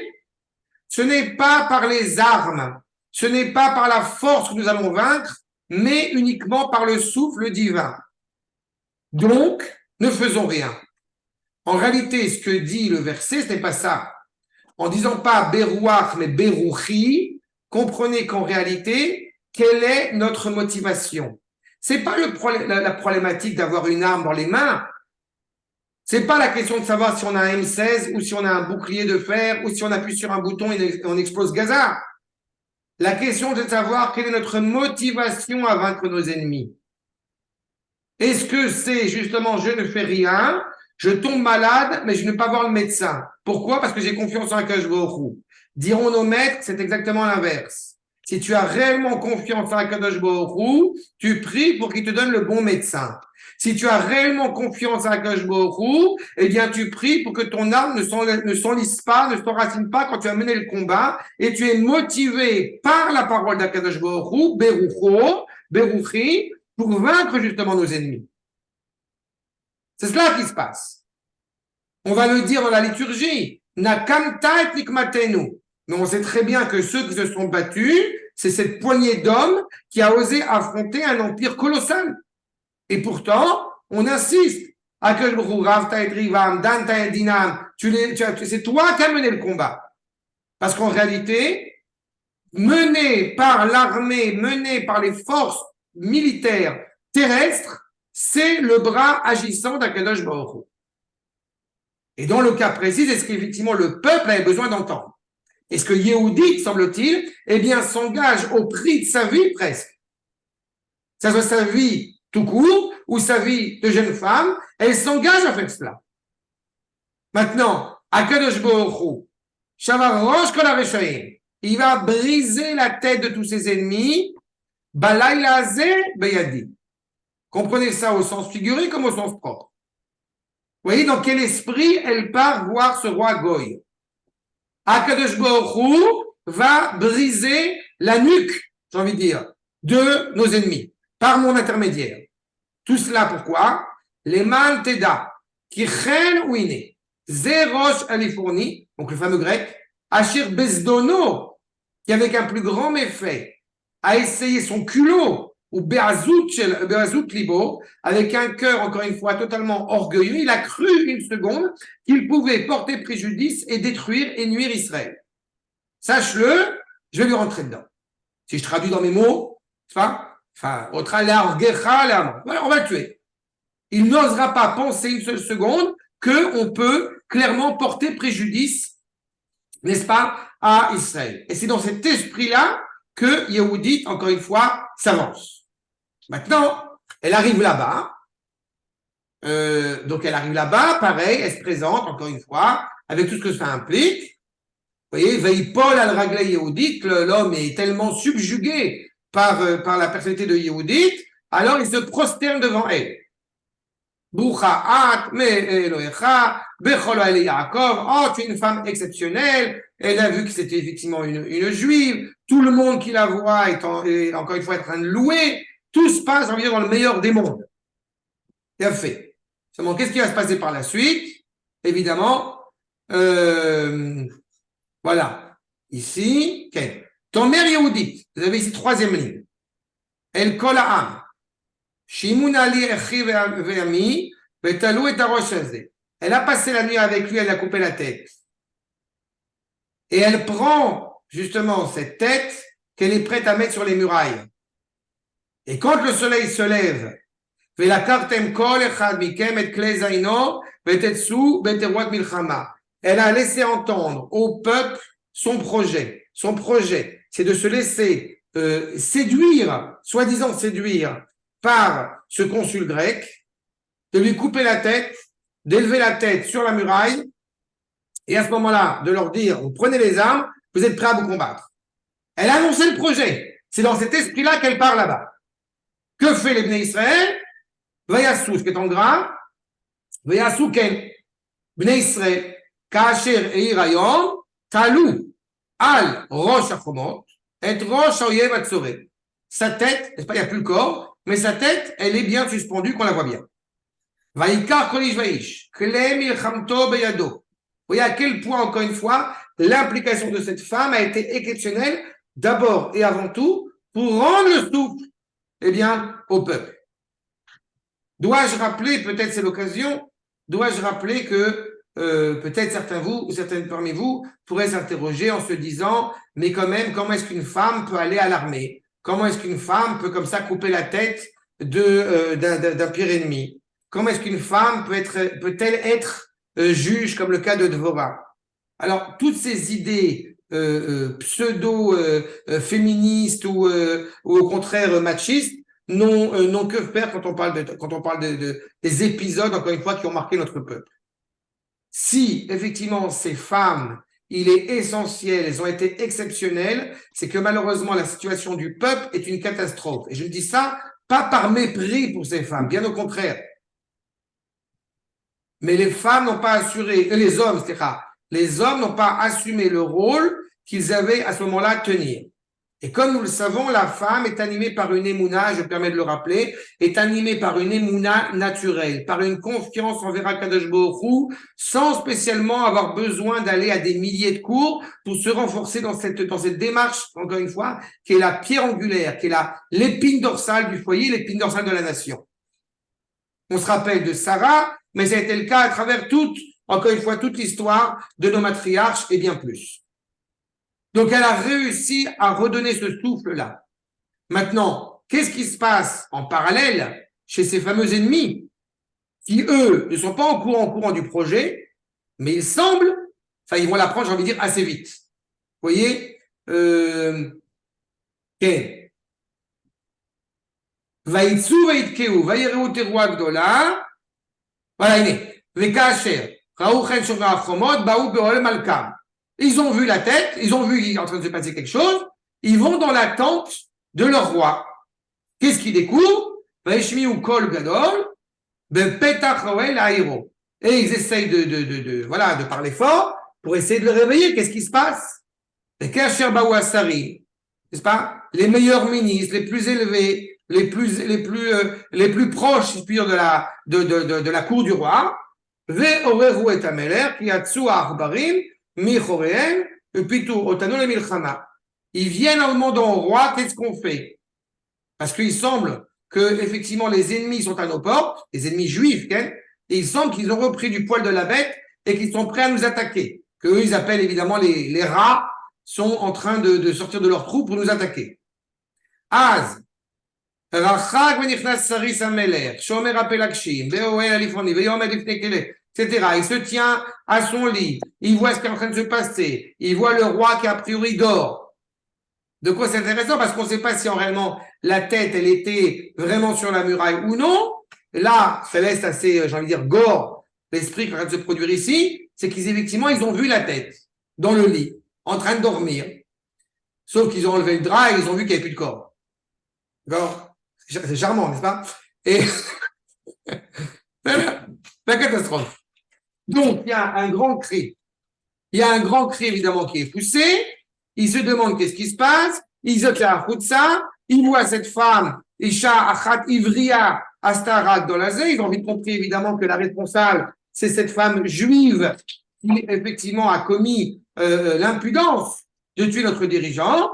ce n'est pas par les armes, ce n'est pas par la force que nous allons vaincre, mais uniquement par le souffle divin. Donc, ne faisons rien. En réalité, ce que dit le verset, ce n'est pas ça. En disant pas Berouach, mais Berouchi, comprenez qu'en réalité, quelle est notre motivation? C'est pas la problématique d'avoir une arme dans les mains. C'est pas la question de savoir si on a un M16 ou si on a un bouclier de fer ou si on appuie sur un bouton et on explose Gaza. La question c'est de savoir quelle est notre motivation à vaincre nos ennemis. Est-ce que c'est justement je ne fais rien, je tombe malade, mais je ne vais pas voir le médecin? Pourquoi? Parce que j'ai confiance en Akadosh Baruch Hu. Diront nos maîtres, c'est exactement l'inverse. Si tu as réellement confiance en Akadosh Baruch Hu, tu pries pour qu'il te donne le bon médecin. Si tu as réellement confiance en Akadosh Baruch Hu, eh bien tu pries pour que ton âme ne s'enlise pas, ne s'enracine pas quand tu as mené le combat, et tu es motivé par la parole d'Akadosh Baruch Hu, Berucho, Beruchi, pour vaincre justement nos ennemis. C'est cela qui se passe. On va le dire dans la liturgie, Nakamta et Nikmatenu. Mais on sait très bien que ceux qui se sont battus, c'est cette poignée d'hommes qui a osé affronter un empire colossal. Et pourtant, on insiste. C'est toi qui as mené le combat. Parce qu'en réalité, mené par l'armée, mené par les forces militaires terrestres, c'est le bras agissant d'Akadosh Baruch Hu. Et dans le cas précis, c'est ce qu'effectivement le peuple avait besoin d'entendre. Et ce que Yehudit, semble-t-il, eh bien, s'engage au prix de sa vie presque. Ça soit sa vie tout court ou sa vie de jeune femme, elle s'engage à faire cela. Maintenant, Akadosh Baruch Hu, Shavar Rosh Kol HaReshaim, il va briser la tête de tous ses ennemis, Balayla Hazeh Beyadi. Comprenez ça au sens figuré comme au sens propre. Vous voyez dans quel esprit elle part voir ce roi Goy. Akadosh Baruch Hu va briser la nuque, j'ai envie de dire, de nos ennemis, par mon intermédiaire. Tout cela pourquoi? Les man teda, qui chen ouine, zerosh alifourni, donc le fameux grec, Ashir Bezdono, qui avec un plus grand méfait a essayé son culot, ou Be'azout Libo, avec un cœur, encore une fois, totalement orgueilleux, il a cru une seconde qu'il pouvait porter préjudice et détruire et nuire Israël. Sache-le, je vais lui rentrer dedans. Si je traduis dans mes mots, voilà, on va le tuer. il n'osera pas penser une seule seconde qu'on peut clairement porter préjudice, n'est-ce pas, à Israël. Et c'est dans cet esprit-là que Yehudit, encore une fois, s'avance. Maintenant, elle arrive là-bas. Donc elle arrive là-bas, pareil, elle se présente, encore une fois, avec tout ce que ça implique. Vous voyez, Veipol al Raglei Yehudit, l'homme est tellement subjugué par la personnalité de Yehudit, alors il se prosterne devant elle. Bouchaat, me Elohecha, Bechol Ali Yaakov, oh, tu es une femme exceptionnelle. Elle a vu que c'était effectivement une juive. Tout le monde qui la voit est encore une fois en train de louer. Tout se passe, on va dire, dans le meilleur des mondes. Bien fait. Seulement, qu'est-ce qui va se passer par la suite? Évidemment, voilà. Ici, okay. Ton mère Yehudit, vous avez ici troisième ligne. El Kol Ha'am. Elle a passé la nuit avec lui, elle a coupé la tête. Et elle prend justement cette tête qu'elle est prête à mettre sur les murailles. Et quand le soleil se lève, elle a laissé entendre au peuple son projet. Son projet, c'est de se laisser séduire, soi-disant séduire, par ce consul grec, de lui couper la tête, d'élever la tête sur la muraille, et à ce moment-là, de leur dire, vous prenez les armes, vous êtes prêts à vous combattre. Elle a annoncé le projet. C'est dans cet esprit-là qu'elle part là-bas. Que fait les Bnei Israël? Vayassou, ce qui est en gras, Vayassou ken, Bnei Israël, Kacher et Irayom, Talou, Al, Rosh Achomot, et Rosh Aoyev Atzoré. Sa tête, n'est-ce pas, il n'y a plus le corps, mais sa tête, elle est bien suspendue, qu'on la voit bien. Vaikar Kolish Vaish, Klem Ilchamto Beyado. Vous voyez à quel point, encore une fois, l'implication de cette femme a été exceptionnelle, d'abord et avant tout, pour rendre le souffle, eh bien, au peuple. Dois-je rappeler, peut-être c'est l'occasion, dois-je rappeler que peut-être certaines parmi vous pourraient s'interroger en se disant, mais quand même, comment est-ce qu'une femme peut aller à l'armée? Comment est-ce qu'une femme peut comme ça couper la tête d'un pire ennemi? Comment est-ce qu'une femme peut-elle être juge comme le cas de Dvorah? Alors, toutes ces idées pseudo-féministes ou au contraire machistes n'ont que faire quand on parle des épisodes, encore une fois, qui ont marqué notre peuple. Si, effectivement, ces femmes, il est essentiel, elles ont été exceptionnelles, c'est que malheureusement, la situation du peuple est une catastrophe. Et je dis ça pas par mépris pour ces femmes, bien au contraire. Mais les femmes n'ont pas assuré, les hommes, c'est-à-dire, les hommes n'ont pas assumé le rôle qu'ils avaient à ce moment-là à tenir. Et comme nous le savons, la femme est animée par une émouna, je me permets de le rappeler, est animée par une émouna naturelle, par une confiance envers Akadosh Baruch Hu, sans spécialement avoir besoin d'aller à des milliers de cours pour se renforcer dans cette démarche, encore une fois, qui est la pierre angulaire, qui est l'épine dorsale du foyer, l'épine dorsale de la nation. On se rappelle de Sarah, mais ça a été le cas à travers encore une fois, toute l'histoire de nos matriarches et bien plus. Donc, elle a réussi à redonner ce souffle-là. Maintenant, qu'est-ce qui se passe en parallèle chez ces fameux ennemis qui, eux, ne sont pas au courant du projet, mais il semble, enfin, ils vont l'apprendre, j'ai envie de dire, assez vite. Vous voyez, Vaïtsu, Vaïtkeu, Vaïreu Teroua Gdola, voilà, il est. Vekacher, Raouchen Shomra Achomot, Baou Beol Malkam. Ils ont vu la tête, ils ont vu qu'il est en train de se passer quelque chose, ils vont dans la tente de leur roi. Qu'est-ce qu'ils découvrent? Vaishmiu Kol Gadol, Petach Roel Aïro. Et ils essayent de parler fort pour essayer de le réveiller. Qu'est-ce qui se passe? Les Kacher Baou Asari, n'est-ce pas? Les meilleurs ministres, les plus élevés, les plus proches, si je puis dire, de la cour du roi. Ve'oreru et Ameler, qui a tsu Arbarim, ils viennent en demandant au roi qu'est-ce qu'on fait, parce qu'il semble que effectivement les ennemis sont à nos portes, les ennemis juifs, et il semble qu'ils ont repris du poil de la bête et qu'ils sont prêts à nous attaquer, que eux ils appellent évidemment les rats sont en train de sortir de leur trou pour nous attaquer. Az Rachag venichnas saris amelech, shomer apelakshim, veoel alifoni, veyomed ifne kele, etc. Il se tient à son lit, il voit ce qui est en train de se passer, il voit le roi qui a priori dort. De quoi c'est intéressant? Parce qu'on ne sait pas si en réellement la tête, elle était vraiment sur la muraille ou non. Là, ça laisse assez, j'ai envie de dire, gore l'esprit qui est en train de se produire ici, c'est qu'effectivement, ils ont vu la tête dans le lit, en train de dormir. Sauf qu'ils ont enlevé le drap et ils ont vu qu'il n'y avait plus de corps. D'accord? C'est charmant, n'est-ce pas? Et la catastrophe. Donc, il y a un grand cri. Il y a un grand cri, évidemment, qui est poussé. Il se demande qu'est-ce qui se passe. Il se tient à ça. Il voit cette femme, Isha Achat Ivria Astarak dans la zé. Ils ont vite compris, évidemment, que la responsable, c'est cette femme juive qui, effectivement, a commis l'impudence de tuer notre dirigeant.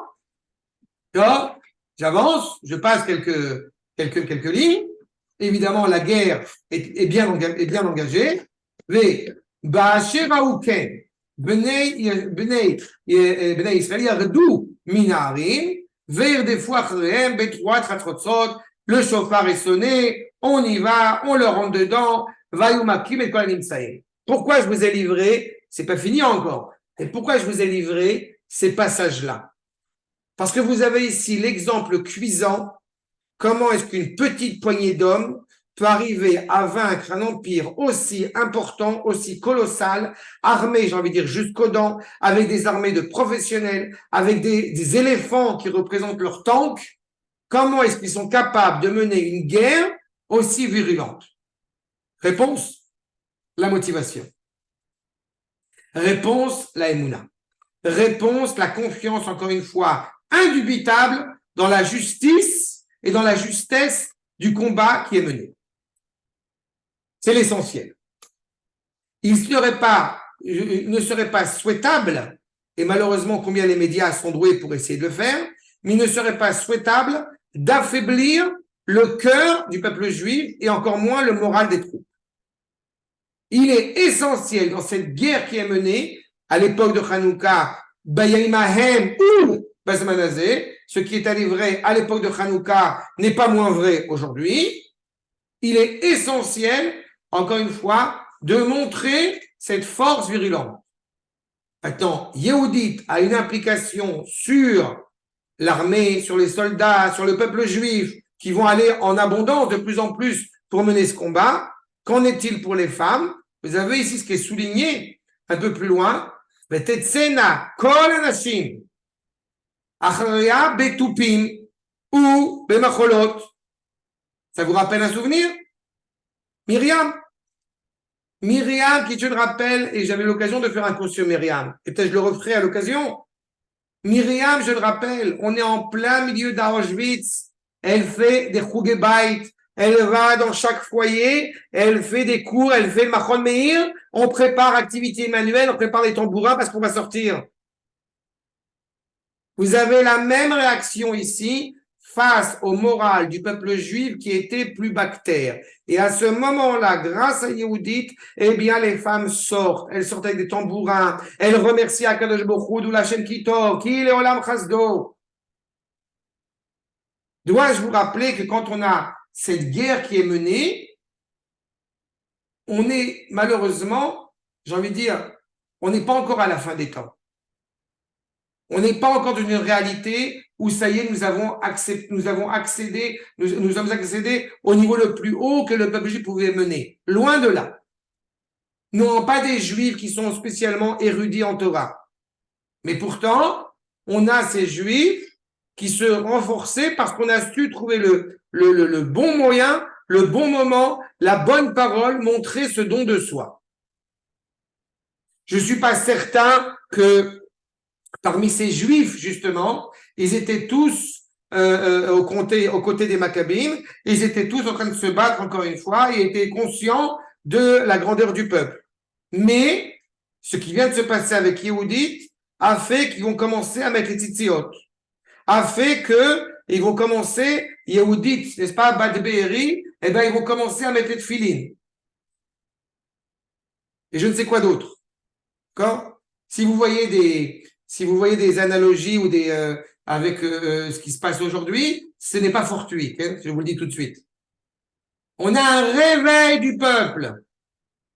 Alors, j'avance, je passe quelques lignes. Évidemment, la guerre est bien engagée. Mais, Ba'asher Aouken, Bnei Israël yardou minarim, ve'irdefu achrehem betroat chatrotzot, le chauffard est sonné, on y va, on le rentre dedans, vayumakim et kol nimsaim. Pourquoi je vous ai livré, c'est pas fini encore, et pourquoi je vous ai livré ces passages-là? Parce que vous avez ici l'exemple cuisant, comment est-ce qu'une petite poignée d'hommes peut arriver à vaincre un empire aussi important, aussi colossal, armé, j'ai envie de dire, jusqu'aux dents, avec des armées de professionnels, avec des éléphants qui représentent leurs tanks. Comment est-ce qu'ils sont capables de mener une guerre aussi virulente? Réponse, la motivation. Réponse, la émouna. Réponse, la confiance, encore une fois, indubitable dans la justice et dans la justesse du combat qui est mené. C'est l'essentiel. Il ne serait pas souhaitable, et malheureusement combien les médias sont doués pour essayer de le faire, mais il ne serait pas souhaitable d'affaiblir le cœur du peuple juif et encore moins le moral des troupes. Il est essentiel dans cette guerre qui est menée à l'époque de Hanouka, Bayaïmahem ou Basmanazé, ce qui est allé vrai à l'époque de Hanouka n'est pas moins vrai aujourd'hui. Il est essentiel, encore une fois, de montrer cette force virulente. Maintenant, Yehudit a une implication sur l'armée, sur les soldats, sur le peuple juif, qui vont aller en abondance de plus en plus pour mener ce combat. Qu'en est-il pour les femmes? Vous avez ici ce qui est souligné un peu plus loin. Betetsena kol anashim achria betupim ou bemacholot. Ça vous rappelle un souvenir? Myriam, qui je le rappelle, et j'avais l'occasion de faire un cours sur Myriam, et peut-être je le referai à l'occasion. Myriam, je le rappelle, on est en plein milieu d'Auschwitz, elle fait des Chugebait, elle va dans chaque foyer, elle fait des cours, elle fait le Machon Meir, on prépare activité manuelle, on prépare les tambourins parce qu'on va sortir. Vous avez la même réaction ici face au moral du peuple juif qui était plus bactère. Et à ce moment-là, grâce à Yehudit, eh bien, les femmes sortent. Elles sortent avec des tambourins. Elles remercient Akadosh Baruch Hu, L'Hashem Kitov, Ki Leolam Chasdo. Dois-je vous rappeler que quand on a cette guerre qui est menée, on est malheureusement, j'ai envie de dire, on n'est pas encore à la fin des temps. On n'est pas encore dans une réalité où ça y est, nous sommes accédés au niveau le plus haut que le peuple juif pouvait mener. Loin de là. Nous n'avons pas des juifs qui sont spécialement érudits en Torah. Mais pourtant, on a ces juifs qui se renforçaient parce qu'on a su trouver le bon moyen, le bon moment, la bonne parole, montrer ce don de soi. Je ne suis pas certain que parmi ces juifs, justement, ils étaient tous aux côtés des Maccabim, ils étaient tous en train de se battre encore une fois et étaient conscients de la grandeur du peuple. Mais ce qui vient de se passer avec Yehudit a fait qu'ils vont commencer à mettre les tzitziot, a fait qu'ils vont commencer, Yehudit, n'est-ce pas, Bad Be'eri, eh bien ils vont commencer à mettre les tefilin. Et je ne sais quoi d'autre. D'accord? Si vous voyez si vous voyez des analogies ou avec ce qui se passe aujourd'hui, ce n'est pas fortuit, hein, je vous le dis tout de suite. On a un réveil du peuple.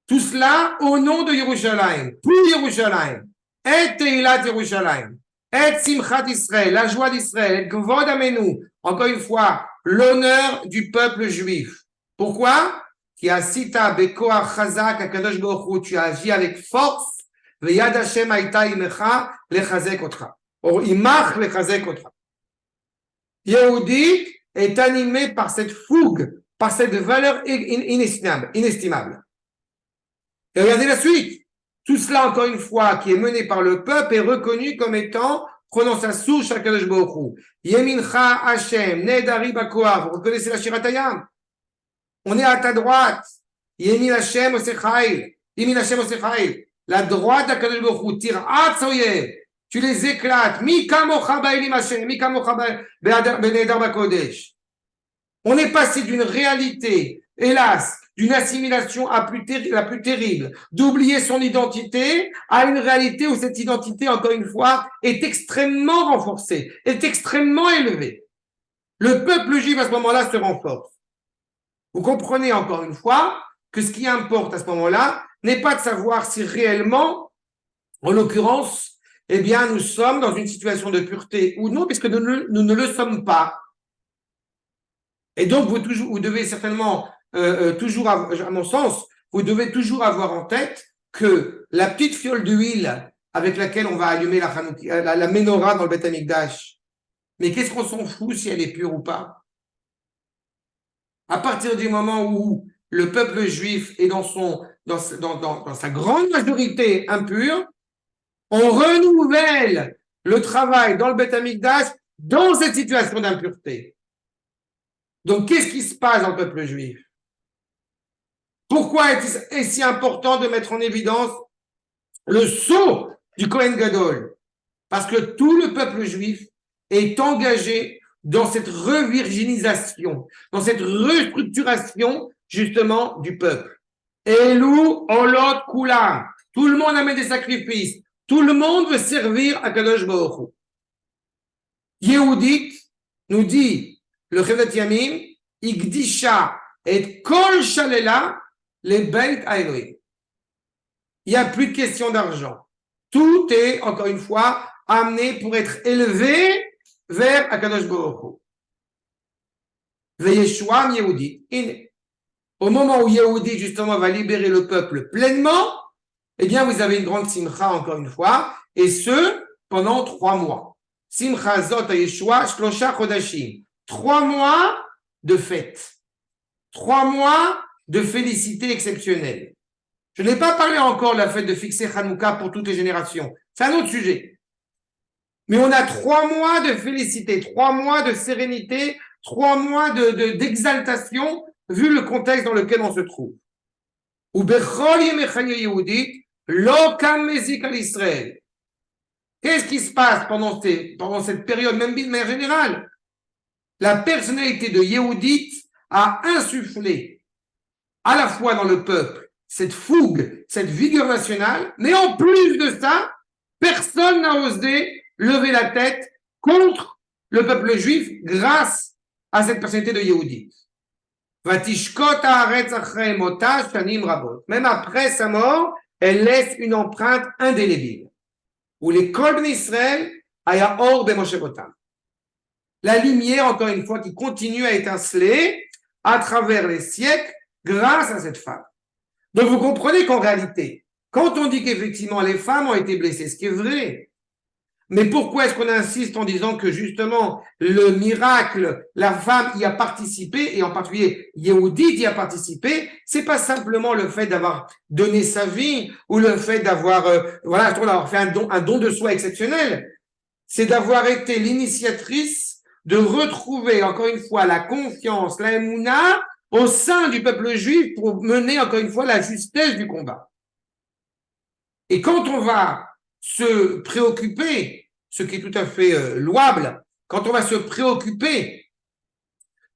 Tout cela au nom de Yerushalayim, pour Yerushalayim, et Teilat Yerushalayim, et Simchat Israël, la joie d'Israël, et Kvod Amenu, encore une fois, l'honneur du peuple juif. Pourquoi? Qui a cita Bekoach Chazak Akadosh Baruch Hu, tu as agi avec force, Veyad Hashem Aïta Imecha Lechazek Otra. Or, Imach Lechazek Otra. Yehudi est animé par cette fougue, par cette valeur inestimable. Et regardez la suite. Tout cela, encore une fois, qui est mené par le peuple, est reconnu comme étant, prenant sa souche à Kadosh Baruch Hu. Yemincha Hashem, Nedari Bakoa. Vous reconnaissez la Shiratayam? On est à ta droite. Yemin Hashem Osechaïl. Yemin Hashem Osechaïl. La droite à Kadosh Baruch Hu. Tir'at Soyev. Tu les éclates. Mi kamocha ba'elim Hashem. Mi kamocha ba'nedar bakodesh. On est passé d'une réalité, hélas, d'une assimilation la plus terrible, d'oublier son identité, à une réalité où cette identité, encore une fois, est extrêmement renforcée, est extrêmement élevée. Le peuple juif, à ce moment-là, se renforce. Vous comprenez, encore une fois, que ce qui importe à ce moment-là n'est pas de savoir si réellement, en l'occurrence, eh bien, nous sommes dans une situation de pureté ou non, puisque nous ne le sommes pas. Et donc, vous devez certainement toujours, à mon sens, vous devez toujours avoir en tête que la petite fiole d'huile avec laquelle on va allumer la menorah dans le Beth Amikdash, mais qu'est-ce qu'on s'en fout si elle est pure ou pas? À partir du moment où le peuple juif est dans sa grande majorité impur, on renouvelle le travail dans le Beth Amikdash dans cette situation d'impureté. Donc, qu'est-ce qui se passe dans le peuple juif? Pourquoi est-il si important de mettre en évidence le sceau du Kohen Gadol? Parce que tout le peuple juif est engagé dans cette revirginisation, dans cette restructuration, justement, du peuple. Elou, Olot, Kula. Tout le monde amène des sacrifices. Tout le monde veut servir à Kadosh Baruch Hu. Yehudit nous dit le Chevet Yamim, Igdisha et Kol Shalela, les Beit Haelohim. Il n'y a plus de question d'argent. Tout est, encore une fois, amené pour être élevé vers Akadosh Baruch Hu. Veyeshuam Yehudi. Au moment où Yehudi, justement, va libérer le peuple pleinement, eh bien, vous avez une grande simcha, encore une fois, et ce, pendant 3 mois. Simcha Zot Yeshua, Shlosha Chodashim. 3 mois de fête. 3 mois de félicité exceptionnelle. Je n'ai pas parlé encore de la fête de fixer Hanouka pour toutes les générations. C'est un autre sujet. Mais on a 3 mois de félicité, 3 mois de sérénité, 3 mois d'exaltation, vu le contexte dans lequel on se trouve. Ou Bechol Yemechane Yehudit, Lo Kam Mezik al Israël. Qu'est-ce qui se passe pendant cette période, même de manière générale? La personnalité de Yehudit a insufflé à la fois dans le peuple cette fougue, cette vigueur nationale, mais en plus de ça, personne n'a osé lever la tête contre le peuple juif grâce à cette personnalité de Yehudit. Même après sa mort, elle laisse une empreinte indélébile. Où les Kol Israël aya or b'moshevotam. La lumière, encore une fois, qui continue à étinceler à travers les siècles grâce à cette femme. Donc, vous comprenez qu'en réalité, quand on dit qu'effectivement les femmes ont été blessées, ce qui est vrai, mais pourquoi est-ce qu'on insiste en disant que justement le miracle, la femme y a participé, et en particulier Yehudit y a participé, c'est pas simplement le fait d'avoir donné sa vie ou le fait d'avoir d'avoir fait un don de soi exceptionnel, c'est d'avoir été l'initiatrice de retrouver encore une fois la confiance, la émouna au sein du peuple juif pour mener encore une fois la justesse du combat. Et quand on va se préoccuper, ce qui est tout à fait louable, quand on va se préoccuper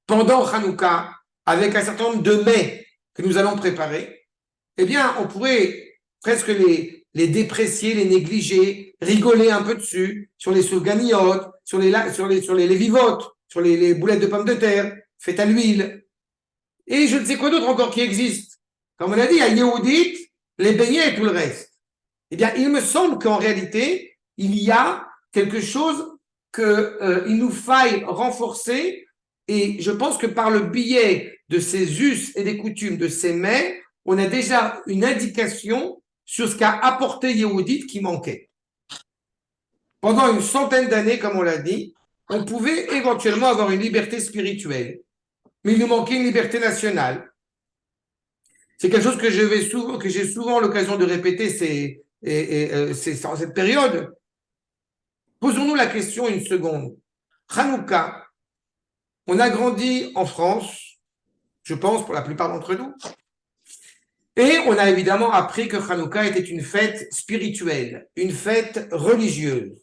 pendant Hanouka avec un certain nombre de mets que nous allons préparer, eh bien, on pourrait presque les déprécier, les négliger, rigoler un peu dessus, sur les souganiotes, sur les lévivotes, sur les boulettes de pommes de terre, faites à l'huile. Et je ne sais quoi d'autre encore qui existe. Comme on a dit, à Yehudit, les beignets et tout le reste. Eh bien, il me semble qu'en réalité, il y a quelque chose qu'il nous faille renforcer. Et je pense que par le biais de ces us et des coutumes de ces mets, on a déjà une indication sur ce qu'a apporté Yehudit qui manquait. Pendant une centaine d'années, comme on l'a dit, on pouvait éventuellement avoir une liberté spirituelle, mais il nous manquait une liberté nationale. C'est quelque chose que j'ai souvent l'occasion de répéter en cette période. Posons-nous la question une seconde. Hanouka, on a grandi en France, je pense pour la plupart d'entre nous, et on a évidemment appris que Hanouka était une fête spirituelle, une fête religieuse.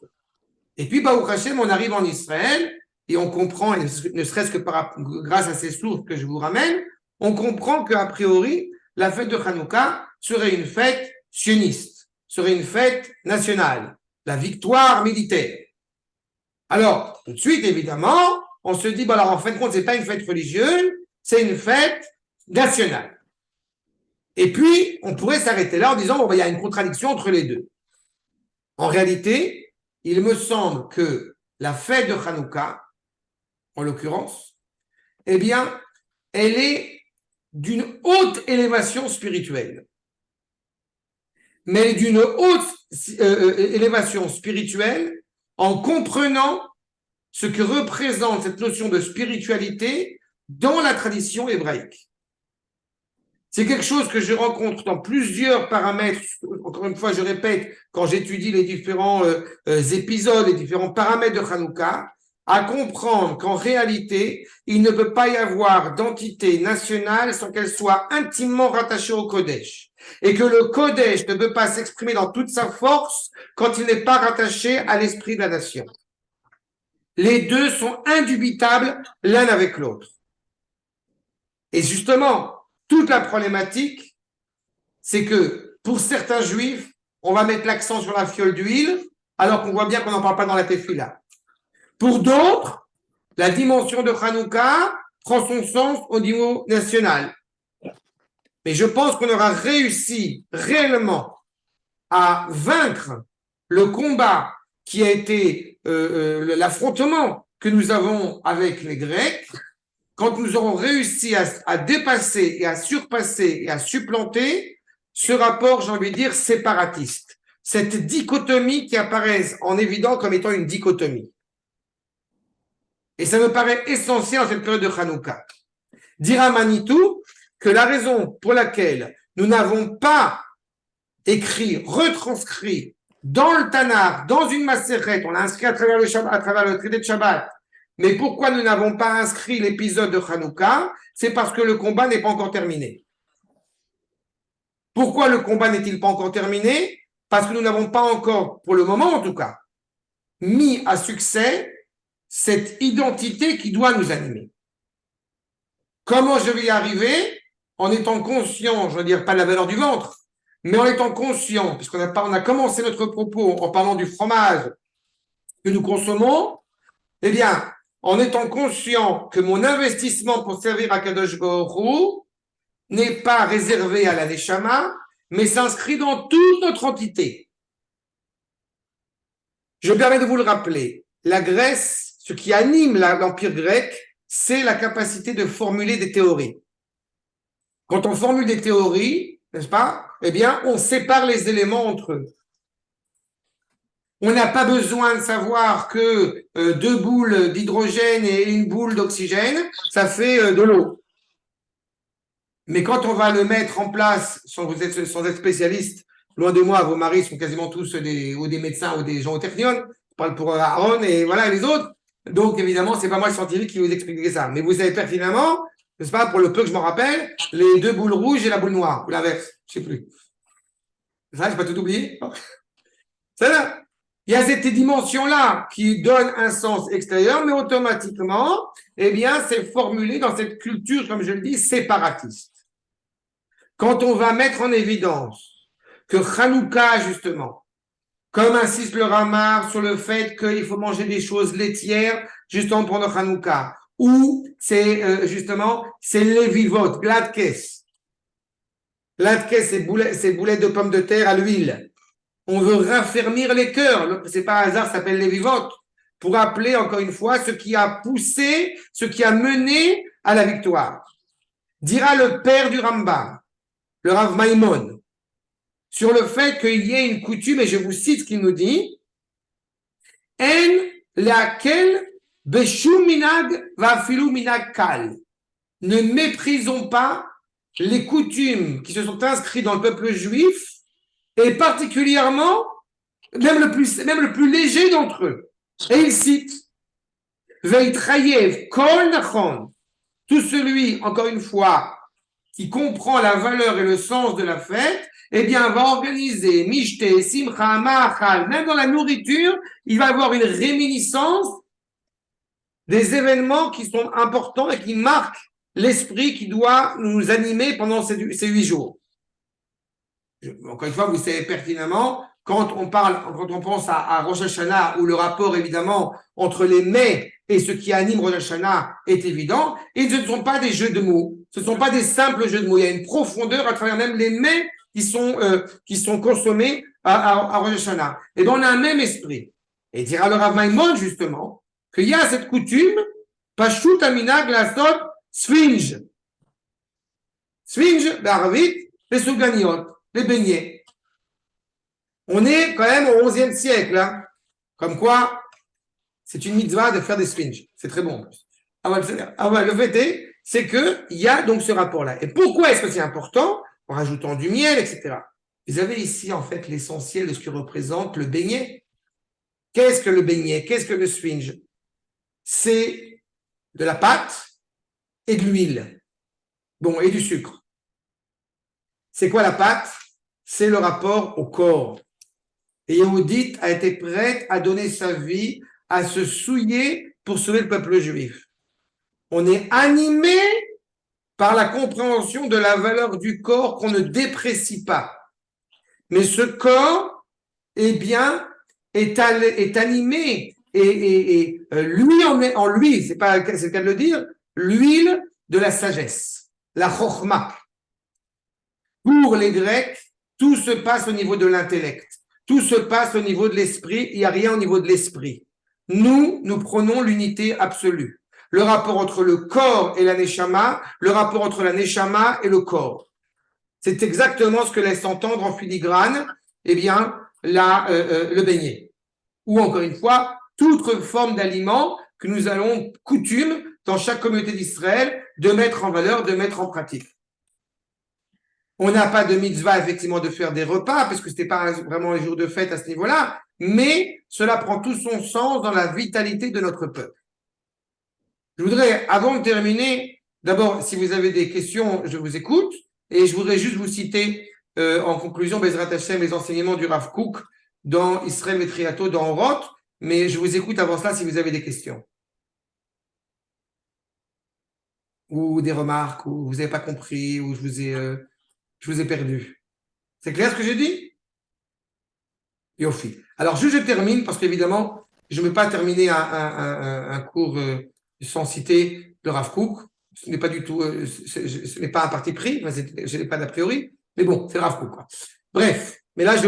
Et puis, Baruch Hashem, on arrive en Israël et on comprend, et ne serait-ce que grâce à ces sources que je vous ramène, on comprend qu'a priori, la fête de Hanouka serait une fête sioniste, serait une fête nationale, la victoire militaire. Alors, tout de suite, évidemment, on se dit, bon, alors en fin de compte, c'est pas une fête religieuse, c'est une fête nationale. Et puis, on pourrait s'arrêter là en disant, bon, ben, il y a une contradiction entre les deux. En réalité, il me semble que la fête de Hanouka, en l'occurrence, eh bien, elle est d'une haute élévation spirituelle. Mais d'une haute élévation spirituelle en comprenant ce que représente cette notion de spiritualité dans la tradition hébraïque. C'est quelque chose que je rencontre dans plusieurs paramètres, encore une fois, je répète, quand j'étudie les différents épisodes, les différents paramètres de Hanouka, à comprendre qu'en réalité, il ne peut pas y avoir d'entité nationale sans qu'elle soit intimement rattachée au Kodesh. Et que le Kodesh ne peut pas s'exprimer dans toute sa force quand il n'est pas rattaché à l'esprit de la nation. Les deux sont indubitables l'un avec l'autre. Et justement, toute la problématique, c'est que pour certains juifs, on va mettre l'accent sur la fiole d'huile, alors qu'on voit bien qu'on n'en parle pas dans la tefila. Pour d'autres, la dimension de Hanouka prend son sens au niveau national. Mais je pense qu'on aura réussi réellement à vaincre le combat qui a été l'affrontement que nous avons avec les Grecs, quand nous aurons réussi à dépasser et à surpasser et à supplanter ce rapport, j'ai envie de dire, séparatiste. Cette dichotomie qui apparaît en évident comme étant une dichotomie. Et ça me paraît essentiel en cette période de Hanouka. Dira Manitou que la raison pour laquelle nous n'avons pas écrit, retranscrit dans le Tanakh, dans une Maseret, on l'a inscrit à travers le Shabbat, à travers le traité de Shabbat, mais pourquoi nous n'avons pas inscrit l'épisode de Hanouka? C'est parce que le combat n'est pas encore terminé. Pourquoi le combat n'est-il pas encore terminé? Parce que nous n'avons pas encore, pour le moment en tout cas, mis à succès cette identité qui doit nous animer. Comment je vais y arriver? En étant conscient, je veux dire pas de la valeur du ventre, mais en étant conscient, puisqu'on a commencé notre propos en parlant du fromage que nous consommons, eh bien, en étant conscient que mon investissement pour servir à Kadosh Baruch Hu n'est pas réservé à la Neshama, mais s'inscrit dans toute notre entité. Je me permets de vous le rappeler, la Grèce, ce qui anime l'Empire grec, c'est la capacité de formuler des théories. Quand on formule des théories, n'est-ce pas? Eh bien, on sépare les éléments entre eux. On n'a pas besoin de savoir que 2 boules d'hydrogène et une boule d'oxygène, ça fait de l'eau. Mais quand on va le mettre en place, sans être spécialiste, loin de moi, vos maris sont quasiment tous des médecins ou des gens au Technion, je parle pour Aaron et voilà les autres. Donc évidemment, c'est pas moi le scientifique qui vous expliquerai ça. Mais vous savez pertinemment, n'est-ce pas, pour le peu que je m'en rappelle, les 2 boules rouges et la boule noire, ou l'inverse, je ne sais plus. Ça, je n'ai pas tout oublié. C'est là. Il y a cette dimension-là qui donne un sens extérieur, mais automatiquement, eh bien, c'est formulé dans cette culture, comme je le dis, séparatiste. Quand on va mettre en évidence que Hanouka, justement, comme insiste le Ramar sur le fait qu'il faut manger des choses laitières justement pendant Hanouka, ou c'est justement, c'est Lévivot, Gladkes. Gladkes, c'est boulettes de pommes de terre à l'huile. On veut raffermir les cœurs. C'est pas un hasard, ça s'appelle Lévivot, pour appeler encore une fois ce qui a poussé, ce qui a mené à la victoire. Dira le père du Rambam, le Rav Maimon, sur le fait qu'il y ait une coutume, et je vous cite ce qu'il nous dit, En laquelle beshum minag va filou minag kal. Ne méprisons pas les coutumes qui se sont inscrites dans le peuple juif, et particulièrement, même le plus léger d'entre eux. Et il cite, Veitrayev kol nachon, tout celui, encore une fois, qui comprend la valeur et le sens de la fête, eh bien, va organiser Mishte, Simcha, Ma'achal, même dans la nourriture, il va avoir une réminiscence des événements qui sont importants et qui marquent l'esprit qui doit nous animer pendant ces 8 jours. Encore une fois, vous savez pertinemment, quand on pense à Rosh Hashanah, où le rapport, évidemment, entre les mets et ce qui anime Rosh Hashanah est évident, et ce ne sont pas des jeux de mots, ce ne sont pas des simples jeux de mots, il y a une profondeur à travers même les mets qui sont consommés à Rosh Hashanah. Et donc, on a un même esprit. Et dira le Rav Maimon, justement, qu'il y a cette coutume, Pashut Aminag Lasot Sfinge. Sfinge, Baravit, les Souganiot, les beignets. On est quand même au XIe siècle, hein. Comme quoi, c'est une mitzvah de faire des sphinges. C'est très bon en plus. Le fait c'est qu'il y a donc ce rapport-là. Et pourquoi est-ce que c'est important? En rajoutant du miel, etc. Vous avez ici, en fait, l'essentiel de ce que représente le beignet. Qu'est-ce que le beignet? Qu'est-ce que le sphinge? C'est de la pâte et de l'huile. Bon, et du sucre. C'est quoi la pâte? C'est le rapport au corps. Et Yehudit a été prête à donner sa vie, à se souiller pour sauver le peuple juif. On est animé par la compréhension de la valeur du corps qu'on ne déprécie pas. Mais ce corps, eh bien, est animé et lui en lui, c'est le cas de le dire, l'huile de la sagesse, la chokhma. Pour les Grecs, tout se passe au niveau de l'intellect. Tout se passe au niveau de l'esprit, il n'y a rien au niveau de l'esprit. Nous prenons l'unité absolue. Le rapport entre le corps et la neshama, le rapport entre la neshama et le corps. C'est exactement ce que laisse entendre en filigrane, eh bien, le beignet. Ou encore une fois, toute forme d'aliment que nous allons coutume dans chaque communauté d'Israël de mettre en valeur, de mettre en pratique. On n'a pas de mitzvah, effectivement, de faire des repas, parce que ce n'était pas vraiment les jours de fête à ce niveau-là, mais cela prend tout son sens dans la vitalité de notre peuple. Je voudrais, avant de terminer, d'abord, si vous avez des questions, je vous écoute, et je voudrais juste vous citer, en conclusion, Bezrat Hashem, les enseignements du Rav Kook dans Israël Vetriato, dans Roth, mais je vous écoute avant cela si vous avez des questions. Ou des remarques, ou vous n'avez pas compris, ou je vous ai perdu. C'est clair ce que j'ai dit? Yofi. Alors, je termine, parce qu'évidemment, je ne vais pas terminer un cours sans citer le Rav Kook. Ce n'est pas du tout, ce n'est pas un parti pris, je n'ai pas d'a priori, mais bon, c'est le Rav Kook, quoi. Bref, mais là, je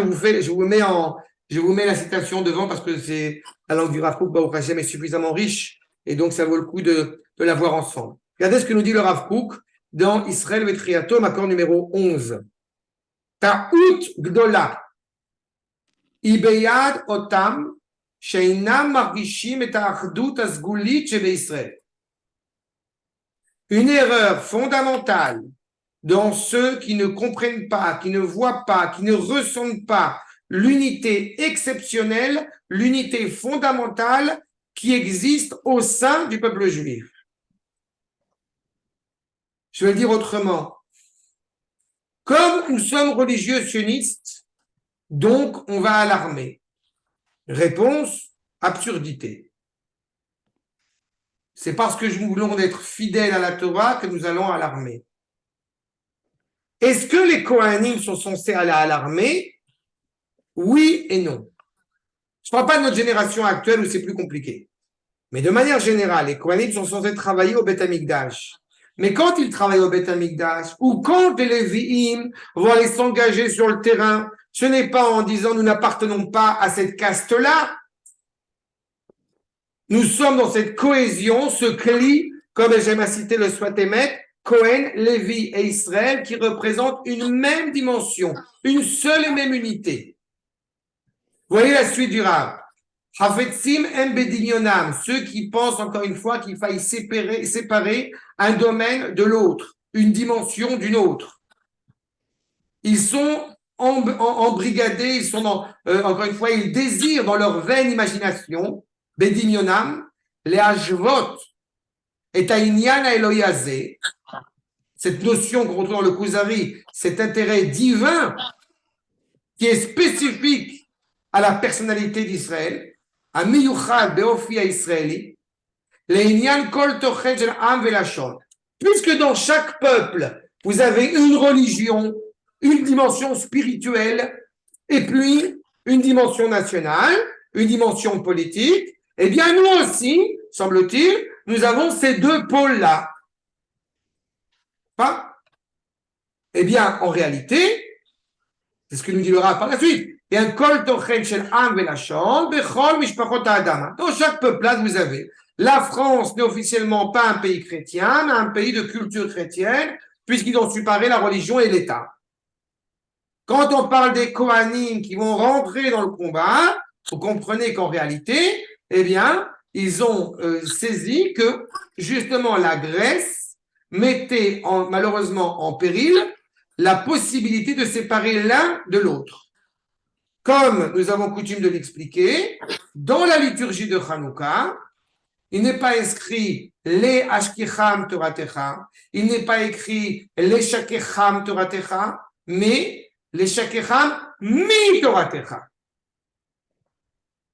vous mets la citation devant, parce que c'est la langue du Rav Kook, Baruch Hashem, est suffisamment riche, et donc ça vaut le coup de la voir ensemble. Regardez ce que nous dit le Rav Kook dans Israël Vetriato, accord numéro 11. Ta'ut gdola, ibeyad otam, sheinam margishim et ha'achdut hasgulit shebe'Israël. Une erreur fondamentale dans ceux qui ne comprennent pas, qui ne voient pas, qui ne ressentent pas l'unité exceptionnelle, l'unité fondamentale qui existe au sein du peuple juif. Je vais le dire autrement. Comme nous sommes religieux sionistes, donc on va à l'armée. Réponse, absurdité. C'est parce que nous voulons être fidèles à la Torah que nous allons à l'armée. Est-ce que les Kohanim sont censés aller à l'armée? Oui et non. Je ne parle pas de notre génération actuelle où c'est plus compliqué. Mais de manière générale, les Kohanim sont censés travailler au Beth Amikdash. Mais quand ils travaillent au Beth Amikdash, ou quand les Lévi'im vont aller s'engager sur le terrain, ce n'est pas en disant nous n'appartenons pas à cette caste-là. Nous sommes dans cette cohésion, ce cli, comme j'aime à citer le Swatemet, Cohen, Lévi et Israël, qui représentent une même dimension, une seule et même unité. Vous voyez la suite du Rav. Hafetzim embedignonam, ceux qui pensent encore une fois qu'il faille séparer un domaine de l'autre, une dimension d'une autre. Ils sont embrigadés, ils sont encore une fois, ils désirent dans leur vaine imagination, bedignonam, les hashvot, et Inyan Eloyazé, cette notion qu'on retrouve dans le Kuzari, cet intérêt divin qui est spécifique à la personnalité d'Israël, à Miyuchad Beofia Israéli, les Inyan Kol Tochen Shel Am Velashon. Puisque dans chaque peuple, vous avez une religion, une dimension spirituelle, et puis une dimension nationale, une dimension politique, eh bien nous aussi, semble-t-il, nous avons ces deux pôles-là. Pas? Eh bien, en réalité, c'est ce que nous dit le Rav par la suite. Et un kol tochen shel am velashon bechol mishpachot ha'adam. Dans chaque peuple-là, vous avez. La France n'est officiellement pas un pays chrétien, mais un pays de culture chrétienne, puisqu'ils ont séparé la religion et l'État. Quand on parle des Kohanim qui vont rentrer dans le combat, vous comprenez qu'en réalité, eh bien, ils ont saisi que justement la Grèce mettait malheureusement en péril la possibilité de séparer l'un de l'autre. Comme nous avons coutume de l'expliquer, dans la liturgie de Hanouka, il n'est pas inscrit les Ashkicham Toratecha, il n'est pas écrit les Shakecham Toratecha, mais les Shakecham Mi Toratecha.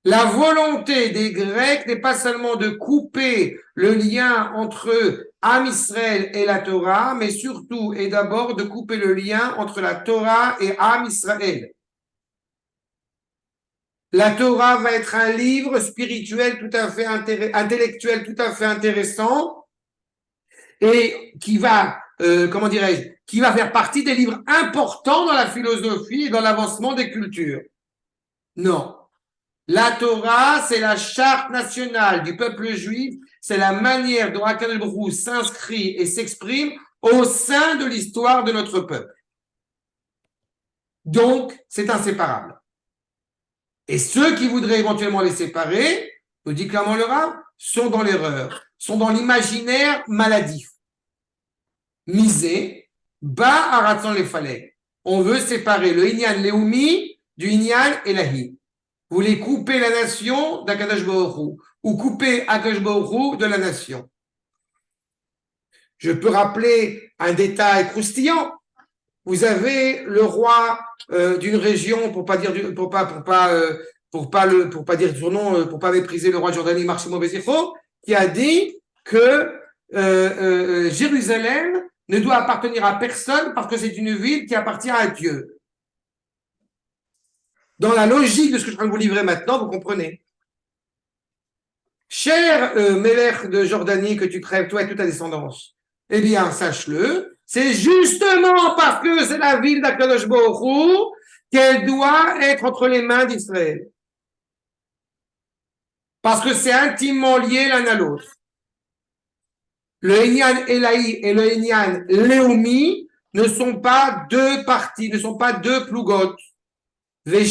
La volonté des Grecs n'est pas seulement de couper le lien entre Am Israël et la Torah, mais surtout et d'abord de couper le lien entre la Torah et Am Israël. La Torah va être un livre spirituel tout à fait intellectuel, tout à fait intéressant et qui va, qui va faire partie des livres importants dans la philosophie et dans l'avancement des cultures. Non. La Torah, c'est la charte nationale du peuple juif, c'est la manière dont HaKadosh Baruch Hu s'inscrit et s'exprime au sein de l'histoire de notre peuple. Donc, c'est inséparable. Et ceux qui voudraient éventuellement les séparer, nous dit clairement le Rav, sont dans l'erreur, sont dans l'imaginaire maladif. Misé, bas aratzon les falais. On veut séparer le Inyan Leumi du Inyan Elahi. Vous voulez couper la nation d'Akadosh Baruch Hu ou couper Akadosh Baruch Hu de la nation. Je peux rappeler un détail croustillant. Vous avez le roi d'une région, pour pas dire son nom, pour pas mépriser le roi de Jordanie, Marshimo Bezicho, qui a dit que Jérusalem ne doit appartenir à personne parce que c'est une ville qui appartient à Dieu. Dans la logique de ce que je suis en train de vous livrer maintenant, vous comprenez. Cher Mélech de Jordanie que tu crèves, toi et toute ta descendance, eh bien, sache-le, c'est justement parce que c'est la ville d'Akadosh Baruch Hu qu'elle doit être entre les mains d'Israël. Parce que c'est intimement lié l'un à l'autre. Le Inyan Elahi et le Inyan Leumi ne sont pas deux parties, ne sont pas deux plougotes. Elles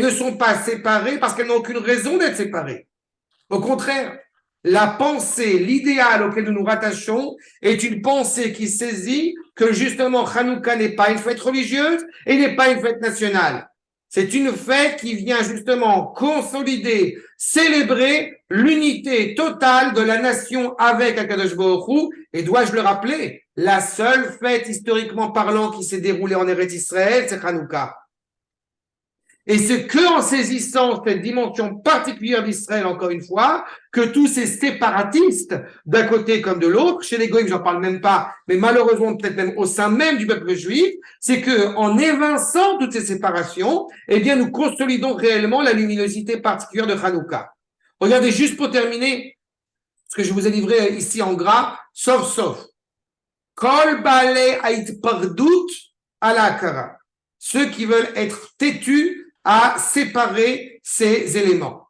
ne sont pas séparées parce qu'elles n'ont aucune raison d'être séparées. Au contraire, la pensée, l'idéal auquel nous nous rattachons est une pensée qui saisit que justement Hanouka n'est pas une fête religieuse et n'est pas une fête nationale. C'est une fête qui vient justement consolider, célébrer l'unité totale de la nation avec Akadosh Baruch Hu. Et dois-je le rappeler, la seule fête historiquement parlant qui s'est déroulée en Eretz Israël, c'est Hanouka. Et c'est que en saisissant cette dimension particulière d'Israël, encore une fois, que tous ces séparatistes, d'un côté comme de l'autre, chez les Goïms, j'en parle même pas, mais malheureusement peut-être même au sein même du peuple juif, c'est que en évinçant toutes ces séparations, eh bien nous consolidons réellement la luminosité particulière de Hanouka. Regardez juste pour terminer ce que je vous ai livré ici en gras, sauf. Kol Baalei Haitpardut ala Akara. Ceux qui veulent être têtus à séparer ces éléments.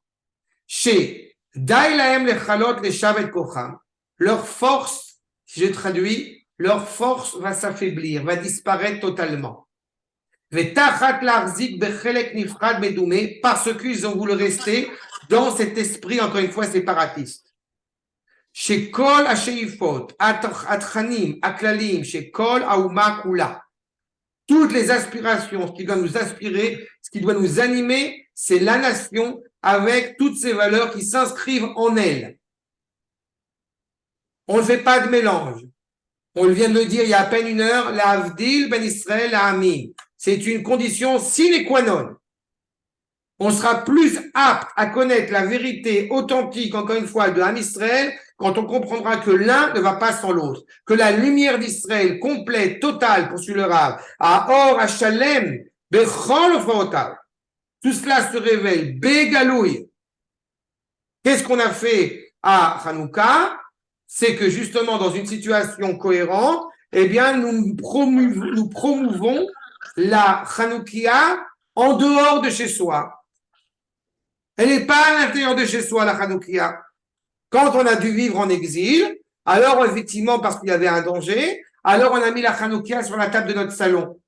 Chez Dailaem lechalot leshavet kocham, leur force, si je traduis, leur force va s'affaiblir, va disparaître totalement. Vetachat larzik bechelek nifrad medoumé, parce qu'ils ont voulu rester dans cet esprit, encore une fois, séparatiste. Chez Kol Hasheifot, Atchanim, Aklalim, chez Kol Aouma Kula. Toutes les aspirations, ce qui doit nous aspirer, ce qui doit nous animer, c'est la nation avec toutes ces valeurs qui s'inscrivent en elle. On ne fait pas de mélange. On vient de le dire il y a à peine une heure, la Avdil ben Israël la Ami. C'est une condition sine qua non. On sera plus apte à connaître la vérité authentique, encore une fois, de Am Israël, quand on comprendra que l'un ne va pas sans l'autre, que la lumière d'Israël complète, totale, poursuit le Rav, à Or, à Shalem, Bechol Ofotav. Tout cela se révèle Bégalouille. Qu'est-ce qu'on a fait à Hanouka? C'est que justement, dans une situation cohérente, eh bien, nous promouvons la Hanoukia en dehors de chez soi. Elle n'est pas à l'intérieur de chez soi, la Hanoukia. Quand on a dû vivre en exil, alors effectivement, parce qu'il y avait un danger, alors on a mis la Hanoukia sur la table de notre salon.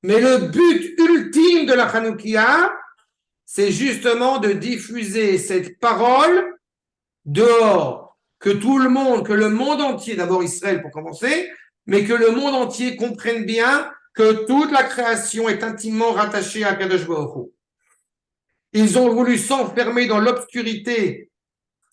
Mais le but ultime de la Hanoukia, c'est justement de diffuser cette parole dehors. Que tout le monde, que le monde entier, d'abord Israël pour commencer, mais que le monde entier comprenne bien que toute la création est intimement rattachée à Kadosh Baruch Hu. Ils ont voulu s'enfermer dans l'obscurité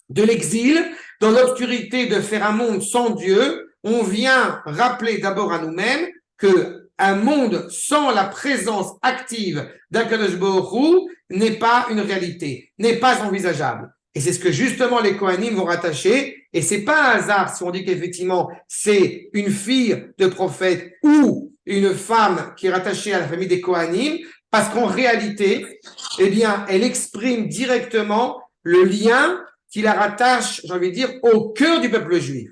de l'exil, dans l'obscurité de faire un monde sans Dieu. On vient rappeler d'abord à nous-mêmes que un monde sans la présence active d'Akadosh Baruch Hu n'est pas une réalité, n'est pas envisageable. Et c'est ce que justement les Kohanim vont rattacher. Et c'est pas un hasard si on dit qu'effectivement c'est une fille de prophète ou une femme qui est rattachée à la famille des Kohanim, parce qu'en réalité, eh bien, elle exprime directement le lien qui la rattache, j'ai envie de dire, au cœur du peuple juif.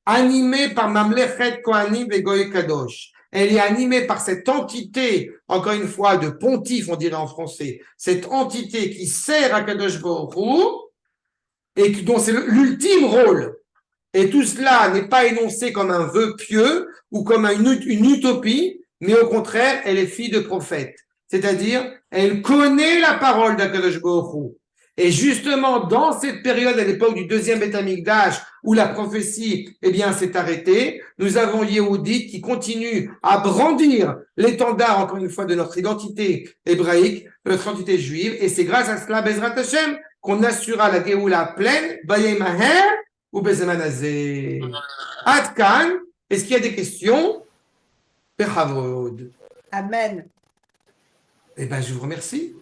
Animée par Mamlechet Kohanim et Goy Kadosh. Elle est animée par cette entité, encore une fois, de pontife, on dirait en français, cette entité qui sert à Kadosh Baruch Hu, et dont c'est l'ultime rôle. Et tout cela n'est pas énoncé comme un vœu pieux ou comme une utopie, mais au contraire, elle est fille de prophète. C'est-à-dire, elle connaît la parole d'Akadosh Baruch Hu. Et justement, dans cette période, à l'époque du deuxième Beth Amikdash, où la prophétie, eh bien, s'est arrêtée, nous avons Yehudit qui continue à brandir l'étendard, encore une fois, de notre identité hébraïque, de notre identité juive, et c'est grâce à cela, Bezrat Hashem, qu'on assurera la Géoula pleine, Bayei Maher ou Bezeman Hazeh. Ad Kan, est-ce qu'il y a des questions? Bechavod. Amen. Eh bien, je vous remercie.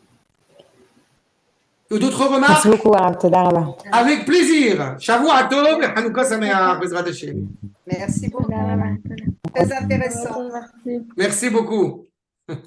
D'autres remarques? Merci beaucoup, Arav. Toda Rabba. Avec plaisir. Shavua Tov, Hanouka Sameach, Bezrat Hashem. Merci beaucoup. Très intéressant. Merci beaucoup.